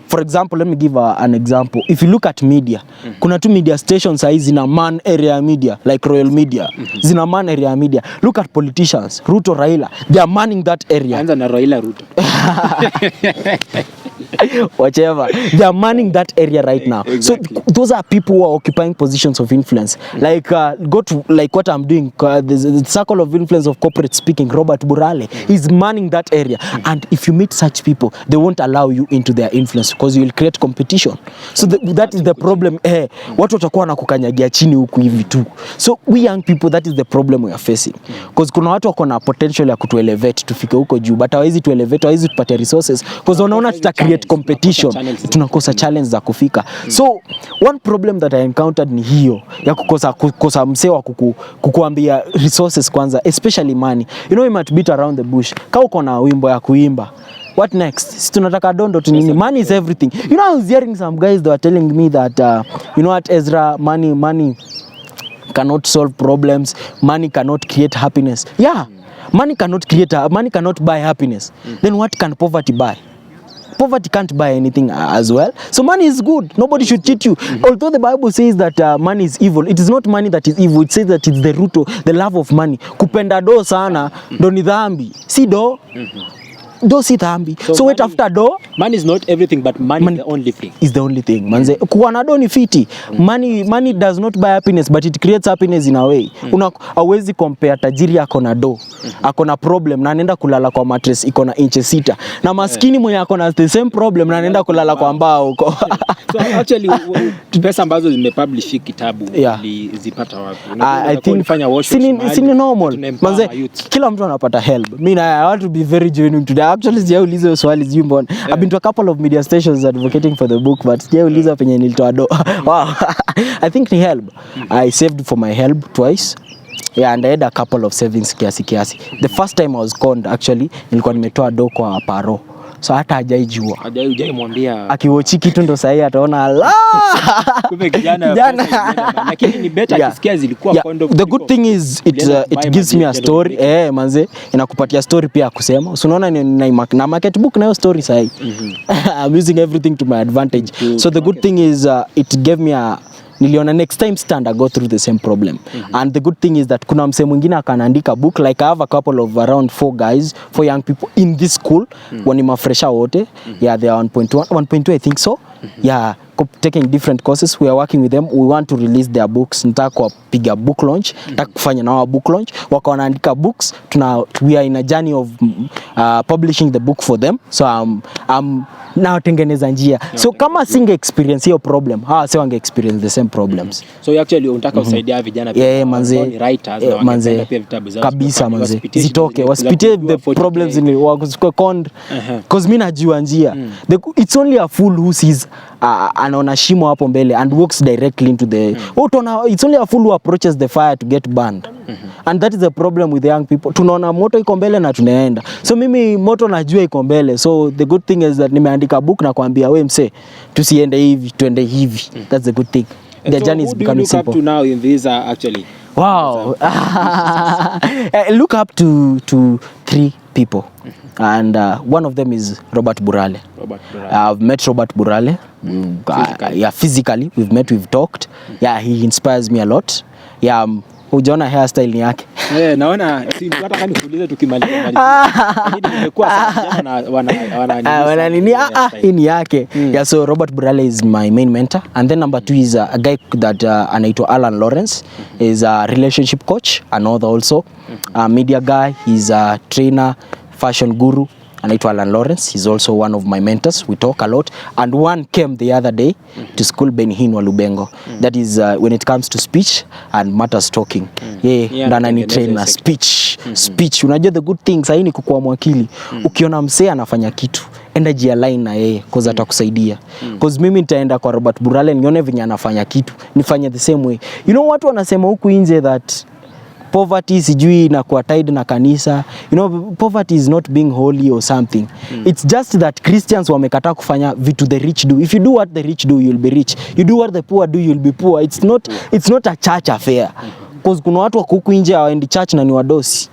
S1: For example, let me give an example. If you look at media, kuna two media stations zina man area media, like Royal Media. Zina man area media. Look at politicians, Ruto, Raila. They are manning that area.
S2: Anza na Raila Ruto.
S1: Whatever. They are manning that area right now. Exactly. So those are people who are occupying positions of influence. Like go to like what I'm doing. The circle of influence of corporate speaking. Robert Burale is manning that area. And if you meet such people, they won't allow you into their influence because you will create competition. So that is the problem. Watu watakuwa wanakukanyagia chini huku hivi tu. So we young people, that is the problem we are facing. Because kuna watu wako na potential ya kutu elevate tufike huko juu, but hawezi tu elevate, hawezi tupatia resources because wanaona tuta create competition, tunakosa challenge za kufika. So one problem that I encountered ni hiyo ya kukosa msee wa kukuambia resources kwanza, especially money. You know, you might beat around the bush. Kama uko na wimbo ya kuimba, what next? Si tunataka dondo tu nini? Money is everything. You know, I was hearing some guys that were telling me that you know what, Ezra, money cannot solve problems, money cannot create happiness. Yeah, money cannot buy happiness. Then what can poverty buy? Poverty can't buy anything as well. So money is good. Nobody should cheat you. Although the Bible says that money is evil, it is not money that is evil. It says that it's the root of the love of money. Kupenda do sana, do ni dhambi. Si do? Do si dhambi. So wait, after do,
S2: money is not everything, but money is the only thing.
S1: Is the only thing. Manze, kuwa na do ni fiti. Money does not buy happiness, but it creates happiness in a way. Hawezi compare tajiri ako na do, ako na problem na anaenda kulala kwa mattress iko na inches 6, na maskini mwenye ako na the same problem na anaenda kulala kwa mbao huko.
S2: So actually pesa ambazo zimepublish kitabu zipata wapi?
S1: I think sini normal. Manze, kila mtu anapata help. I want to be very genuine today. Actually sijauliza swali jimbon. I've been to a couple of media stations advocating for the book, but sijauliza penye nilitoa do. Wow. I think ni help. I saved for my help twice. Yeah, and I had a couple of savings kiasi. The first time I was conned, actually, nilikuwa nimetoa do kwa paro. So hata hajaijua.
S2: Hajaimwambia.
S1: Akiwochi kitu ndo sahi ataona la.
S2: Kumbe kijana. Lakini ni better akisikia zilikuwa kondo.
S1: The good thing is it gives me a story. Manze inakupatia story pia kusema. So unaona na market book nayo story sahi. I'm using everything to my advantage. So the good thing is it gave me a niliona next time stand I go through the same problem. And the good thing is that kuna mse mwingine akanaandika book, like I have a couple of around 4 young people in this school, wani mafresha wote. Yeah, they are 1.2 I think so. Yeah, taking different courses. We are working with them. We want to release their books. Nataka kupiga book launch, nataka kufanya na book launch. Wako wanaandika books. We are in a journey of publishing the book for them. So na watengeneza njia. So kama singe experience hiyo problem, hawa sio wange experience the same problems.
S2: So you actually unataka usaidia vijana
S1: pia manze,
S2: ni writers na wangependa pia vitabu zao
S1: kabisa manze, zitoke wasipitie the problems in wakuchukue cond cause mimi najua njia. It's only a fool who sees anaona shimo hapo mbele and walks directly into the it's only a fool who approaches the fire to get burned. And that is the problem with the young people. Tunaona moto iko mbele na tunaenda. So mimi moto najua iko mbele. So the good thing is that nimeandika book na kuambia wewe mse tusiende hivi, tuende hivi. That's the good thing. The journey is becoming simple.
S2: Up to now in this actually.
S1: Wow. Look up to 3 people. And one of them is Robert Burale. I've met Robert Burale. Physically we've met, we've talked. He inspires me a lot. Ujaona hairstyle ni yake.
S2: Naona hata kama nikuulize tukimaliza. Lakini nimekuwa sana wana
S1: nini hii ni yake. So Robert Burale is my main mentor, and then number 2 is a guy that anaitwa Alan Lawrence, is a relationship coach, an author also, a media guy, he's a trainer, fashion guru. Anaitwa Alan Lawrence, he's also one of my mentors. We talk a lot, and one came the other day to school, Benihin wa Lubengo. That is when it comes to speech and matters talking. Ndana ni trainer speech. Unajua the good things hii ni kukua mwakili. Ukiona msee anafanya kitu, enda jialign na yeye cause atakusaidia. Cause mimi nitaenda kwa Robert Burale nione venye anafanya kitu, nifanye the same way. You know watu wanasema huku nje that poverty sijui na kuwa tied na kanisa. Poverty is not being holy or something. It's just that Christians wamekataa kufanya vitu the rich do. If you do what the rich do, you'll be rich. You do what the poor do, you'll be poor. It's not a church affair. Because kuna watu wako huku nje hawaendi church na ni wadosi.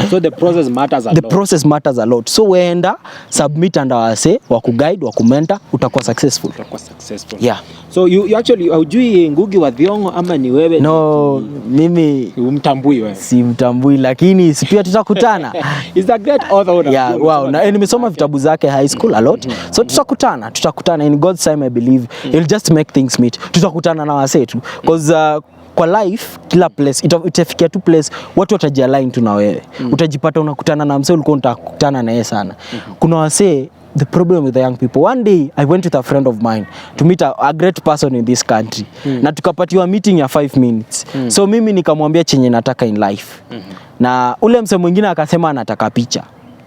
S2: So the process matters a lot.
S1: The process matters a lot. So weenda submit and wase wakuguide, wakumenta, utakuwa successful. Yeah.
S2: So you actually hujui Ngugi wa Thiong'o ama ni wewe?
S1: No, mimi
S2: umtambui wewe.
S1: Si mtambui lakini si pia tutakutana.
S2: Is a great author.
S1: Yeah, wow. Na nimesoma vitabu zake high school a lot. So tutakutana in God's time I believe. He'll just make things meet. Tutakutana na wase tu because kwa life kila place itafikia tu place watu watajialign tu na wewe. Utajipata unakutana na msee ulikuwa utakutana na yeye sana. Kuna wase, the problem with the young people, one day I went with a friend of mine to meet a great person in this country. Na tukapatiwa meeting ya 5 minutes. So mimi nikamwambia chenye nataka in life. Na ule msee mwingine akasema anataka picha.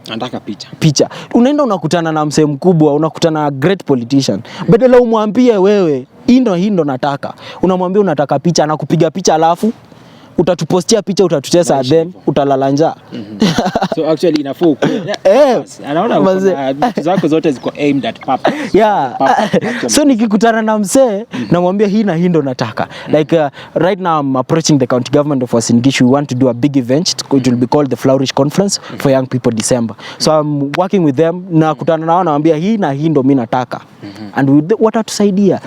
S2: Anataka picha.
S1: Unaenda unakutana na msee mkubwa, unakutana na great politician. Badala umwambie wewe hii ndo nataka, unamwambia unataka picha, anakupiga picha alafu utatupostia picha, utatutesa, then utalala njaa.
S2: So actually inafuu anaona vitu zako zote ziko aimed at purpose.
S1: So nikikutana na msee namwambia hii ndo nataka. Like right now I'm approaching the county government of Uasin Gishu. We want to do a big event. It will be called the Flourish Conference for young people December. So I'm working with them, na kutana nao naambia hii ndo mimi nataka. And watatusaidia.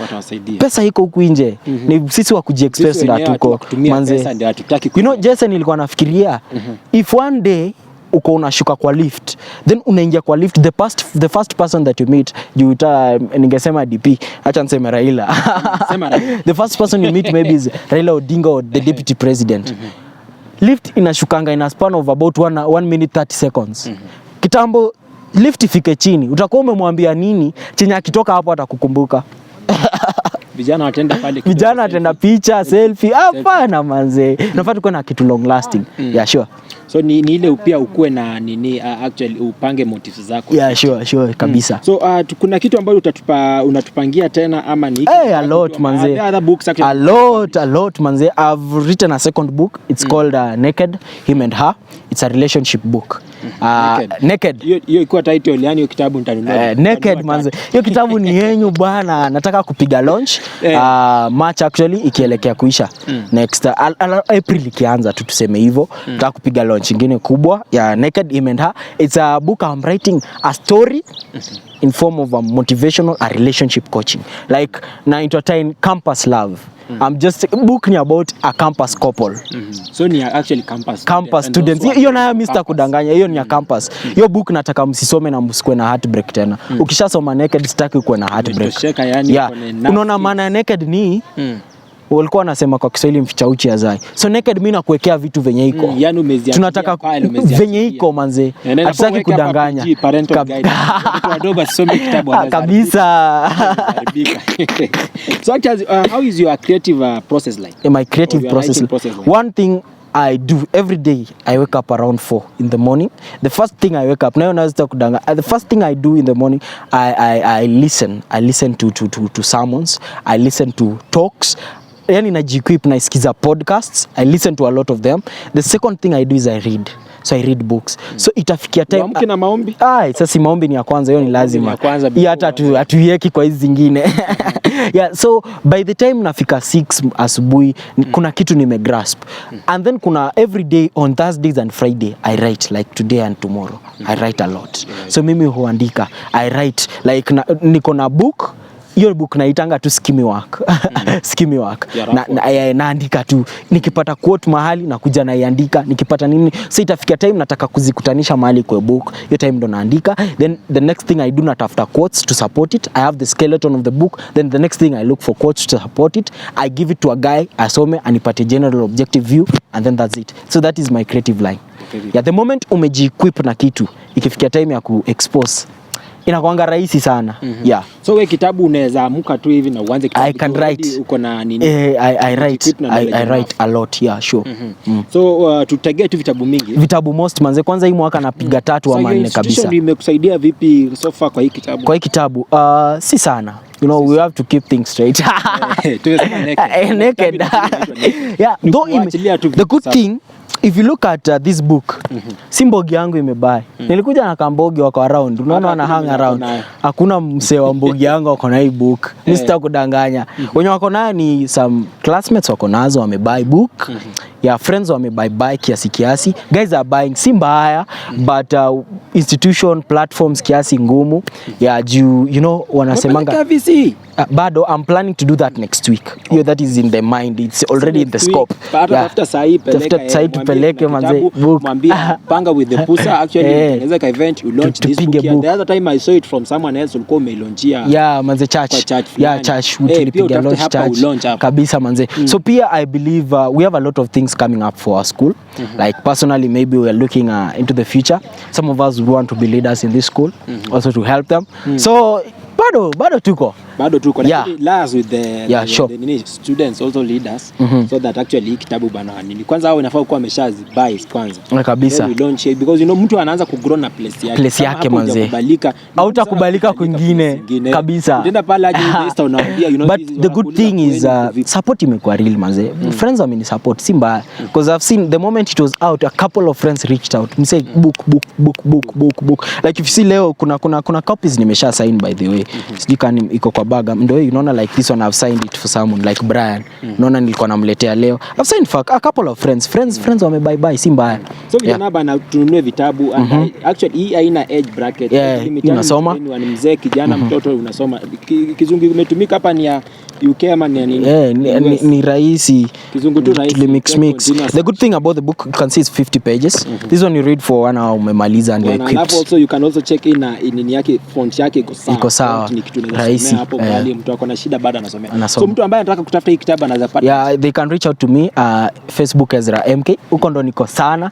S1: Pesa iko huku nje. Ni sisi wa kujiexpress na tuko manze. Jason nilikuwa nafikiria if one day uko unashuka kwa lift, then unaingia kwa lift, the first person that you meet, ningesema DP, acha niseme Raila. The first person you meet maybe is Raila Odinga or the deputy president. Lift inashukanga in a span of about 1 minute 30 seconds. Kitambo lift ifike chini, utakuwa umemwambia nini chenye akitoka hapo atakukumbuka.
S2: Vijana
S1: atenda picha, selfie. Hapana manze. Unafaa tuko na kitu long lasting. Yeah, sure.
S2: So ni ile pia ukue na nini actually upange motives zako.
S1: Yeah, sure kabisa.
S2: So kuna kitu ambacho unatupangia tena ama ni
S1: a lot manze.
S2: Other books actually.
S1: A lot manze. I've written a second book. It's called Naked, Him and Her. It's a relationship book. Naked.
S2: Hiyo iko title yani hiyo kitabu nitanunua.
S1: Naked manze. Hiyo kitabu ni yenyu bwana. Nataka kupiga launch March actually ikielekea kuisha. Next April ikianza tu tuseme hivyo. Nataka kupiga launch nyingine kubwa ya Naked, Him and Her. It's a book I'm writing a story in form of a motivational a relationship coaching. Like na entertain campus love. I'm just booking about a campus couple.
S2: So ni actually campus
S1: students. Hiyo na Mr. kudanganya, hiyo ni ya campus. Hiyo book nataka msisome na msikwe na heartbreak tena. Ukishasoma Naked sitaki kuwe na heartbreak.
S2: Yani
S1: unaona maana Naked ni walikuwa wanasema kwa Kiswahili mficha uchi azai. So naked mimi nakuwekea vitu venye iko.
S2: Yani umeziachilia.
S1: Tunataka venye iko manze. Hatutaki kudanganya.
S2: Wadogo some kitabu
S1: kabisa.
S2: So actually, how is your creative process like?
S1: My creative process like? One thing I do every day, I wake up around 4 in the morning. The first thing I wake up, the first thing I do in the morning, I listen. I listen to sermons. I listen to talks. Yani najiequip naisikiza podcasts. I listen to a lot of them. The second thing I do is I read. So I read books. So itafikia time.
S2: Uamke na maombi?
S1: Sasa maombi ni ya kwanza, hiyo ni lazima. Hii hata hatuiweki kwa hizi zingine. Yeah, so by the time nafika 6 asubuhi kuna kitu nimegrasp. And then kuna every day on Thursdays and Friday I write, like today and tomorrow. I write a lot. So mimi huandika. I write like niko na book. Hiyo book naitanga tu skimmy work. Skimmy work. Naandika tu. Nikipata quote mahali nakuja naiandika. Nikipata nini, so itafikia time nataka kuzikutanisha mahali kwa book. Hiyo time ndo naandika. Then the next thing I do natafuta quotes to support it. I have the skeleton of the book. Then the next thing I look for quotes to support it. I give it to a guy, asome, anipate general objective view, and then that's it. So that is my creative line. Yeah, the moment umeji-equip na kitu, ikifikia time ya ku-expose, inakuanga rahisi sana. Yeah.
S2: So we kitabu unaweza amuka tu hivi na uanze kitabu.
S1: I can write.
S2: Uko na nini?
S1: I write a lot, yeah, sure.
S2: So tutegee tu vitabu mingi.
S1: Vitabu most manze, kwanza hii mwaka napiga 3 ama 4 kabisa.
S2: So imekusaidia vipi so far kwa hii kitabu?
S1: Kwa hii kitabu si sana. You know, we have to keep things straight. Naked. Yeah, the good thing, if you look at this book, si mbogi yangu imebai. Nilikuja na kambogi wako around. Unaona wana hang around. Hakuna msee wa mbogi yangu wako na hii book. Mimi sitakudanganya. Wenye wako nayo ni some classmates wako nazo wamebuy book. Yeah, friends wamebuy kiasi. Guys are buying, si mbaya, but institution platforms kiasi ngumu. Yeah, you know wanasemanga bado. I'm planning to do that next week. Yeah, that is in the mind. It's already in the scope.
S2: After sahi
S1: peleke manze book.
S2: Mwambia panga with the pusa actually inaweza ka event you launch this book. The other time I saw it from someone else ulikuwa umelaunchia.
S1: Yeah, manze church. Yeah, church tulipiga launch kabisa manze. So pia I believe we have a lot of things coming up for our school. Like personally maybe we are looking into the future. Some of us want to be leaders in this school, also to help them. So bado tuko last with the students also leaders, so that actually kitabu bana nini kwanza hao inafaa kuwa ameshazi buy kwanza kabisa.
S2: We launch it because you know mtu anaanza kugrow na place yake
S1: manze, hautakubalika kwingine kabisa.
S2: Nenda pale aje investor unaambia you know.
S1: But the good thing is support imekuwa real manze. Friends wameni support si mbaya, because I've seen the moment it was out a couple of friends reached out and said book. Like if you see leo kuna copies nimesha sign by the way. Sijikani iko kwa baga ndio unaona, like this one I've signed it for someone like Brian. Unaona nilikuwa namletea leo. I've signed for a couple of friends wame si mbaya.
S2: So vijana bana tununue vitabu actually hii haina age bracket.
S1: Unasoma
S2: ni mzee kijana mtoto unasoma. Kizungu imetumika hapa ni ya UK ama ni
S1: ni rahisi.
S2: Kizungu tu rahisi.
S1: Mix. The good thing about the book, you can see it's 50 pages. This one you read for 1 hour umemaliza and you're equipped.
S2: Also you can also check in nini yake font yake iko sawa.
S1: Rahisi.
S2: Hapo bali mtu akona shida bado anasomea. So mtu ambaye anataka kutafuta hii kitabu anaweza pata.
S1: Yeah, they can reach out to me Facebook Ezra MK. Huko ndo niko sana.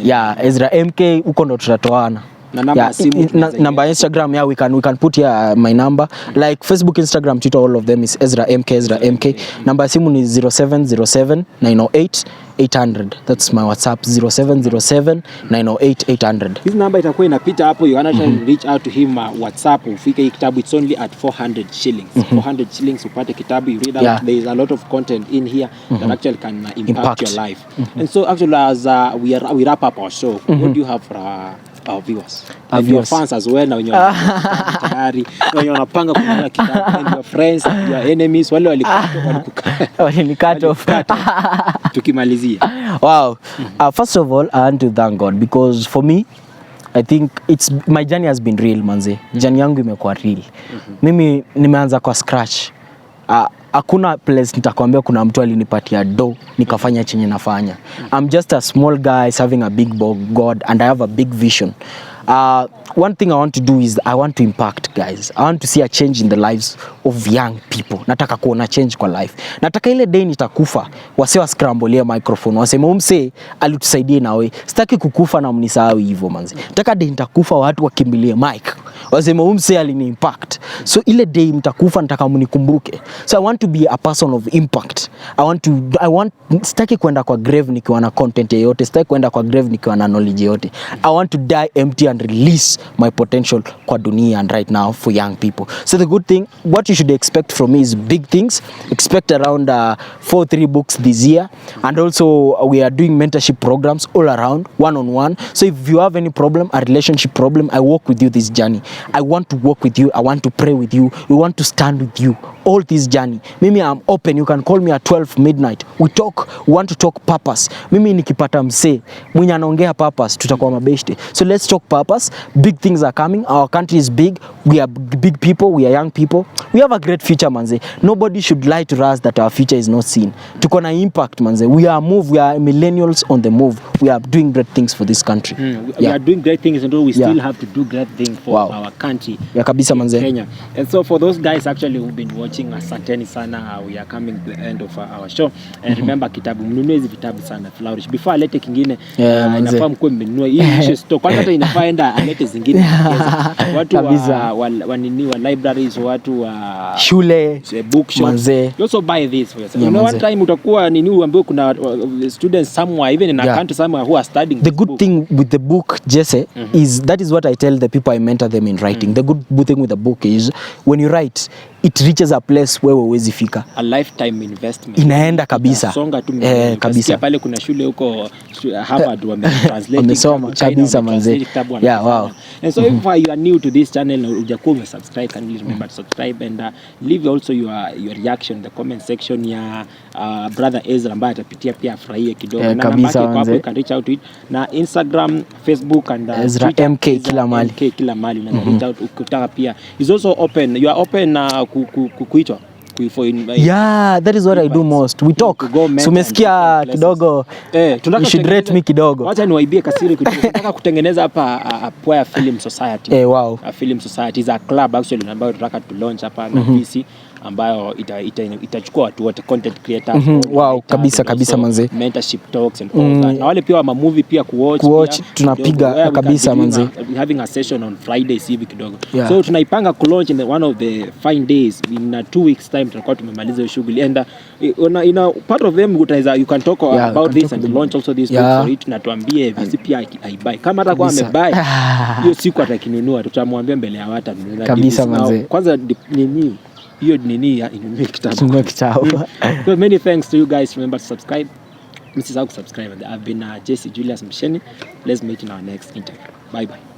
S1: Yeah, Ezra MK huko ndo tutatoana.
S2: Na namba simu
S1: number Instagram, we can put here my number, like Facebook, Instagram, Twitter, all of them is Ezra MK. Number simu ni 0707 908 800. That's my WhatsApp, 0707 908 800.
S2: His number itakuwa inapita hapo. You wanna try to reach out to him WhatsApp ufike hii kitabu. It's only at 400 shillings. 400 shillings upate kitabu, you read out. There is a lot of content in here that actually can impact your life. And so actually as we wrap up our show, what do you have for our viewers? And your fans as well, na wenye tayari wenye wanapanga kununua kitabu, and your friends, your enemies, wale
S1: cut off.
S2: Tukimalizia.
S1: Wow. First of all, I want to thank God, because for me I think my journey has been real manze. Journey yangu imekuwa real. Mimi nimeanza kwa scratch. Hakuna place nitakwambia kuna mtu alinipatia do nikafanya chenye nafanya. I'm just a small guy serving a big God, and I have a big vision. One thing I want to do is I want to impact, guys. I want to see a change in the lives of young people. Nataka kuona change kwa life. Nataka ile day nitakufa wase wa scramble microphone waseme umse alitusaidie nawe. Sitaki kukufa na mnisahau hivyo manzi. Nataka day nitakufa watu wakimbilie mic waseme umse alini impact. So ile day mtakufa nataka mnikumbuke. So I want to be a person of impact. Sitaki kwenda kwa grave nikiwa na content yote, sitaki kwenda kwa grave nikiwa na knowledge yote. I want to die empty and release my potential kwa dunia and right now for young people. So the good thing, what you should expect from me is big things. Expect around 4-3 books this year, and also we are doing mentorship programs all around, one-on-one. So if you have any problem, a relationship problem, I walk with you this journey. I want to walk with you. I want to pray with you. We want to stand with you all this journey. Mimi I'm open. You can call me at 12 midnight. We want to talk purpose. Mimi nikipata mse mwenye anaongea purpose tutakuwa mabeshte. So let's talk purpose. Big things are coming. Our country is big. We are big people. We are young people. We have a great future, manze. Nobody should lie to us that our future is not seen. Tuko na impact, manze. We are millennials on the move. We are doing great things for this country.
S2: We are doing great things, and we still have to do great things for our country.
S1: Kabisa, manze.
S2: Kenya. And so for those guys actually who've been watching, asanteni sana. We are coming to the end of our show. And remember, kitabu mnunue hizi vitabu sana Flourish. Before alete kingine, inafaa mkuwe mmenunua hii stock. Kwanza hata inafaa enda alete zingine. Watu wa libraries, watu wa
S1: shule,
S2: bookshops. You also buy this for yourself. One time utakuwa uambiwe kuna students somewhere, even in a country somewhere, who are studying
S1: the good thing with the book, Jesse, is that is what I tell the people I mentor them in writing. The good thing with the book is when you write, it reaches a place where huwezi fika.
S2: A lifetime investment.
S1: Inaenda kabisa.
S2: Songa tu
S1: kabisa.
S2: Pale kuna shule huko Harvard wame-translate.
S1: Wamesoma kabisa manze. Yeah, wow.
S2: And so if you are new to this channel, ujakuwa subscribe, kindly remember to subscribe and leave also your reaction in the comment section ya brother Ezra ambaye atapitia pia afurahie kidogo. Na namba yake hapo, you can reach out to it. Na Instagram, Facebook and
S1: Ezra MK kila mahali.
S2: Kila mahali unaweza reach out ukitaka pia. Is also open. You are open kuitwa.
S1: Yeah, that is what I do most. We talk. So umesikia kidogo. You should rate me kidogo.
S2: Wacha niwaibie kasiri kidogo. Tunataka kutengeneza hapa a Poa Film Society.
S1: Wow.
S2: A film society is a club actually ambayo tunataka to launch hapa na PC ambayo itachukua watu wote, content creators.
S1: Wow, kabisa manze.
S2: Mentorship talks and all that. Na wale pia wa movie pia
S1: kuwatch tunapiga kabisa manze.
S2: Having a session on Fridays hivi kidogo. So tunaipanga ku launch in one of the fine days in 2 weeks time tutakuwa tumemaliza hiyo shughuli. And part of them you can talk about this and launch also this book for it, na tuambie vipi pia aibuy. Kama hata kwa amebuy hiyo siku atakinunua tutamwambia mbele ya watu anunua
S1: kabisa manze.
S2: Kwanza nini hiyo nini ya inunue kitabu. So many thanks to you guys. Remember to subscribe. Msisahau kusubscribe. I've been Jesse Julius Msheni. Let's meet in our next interview. Bye bye.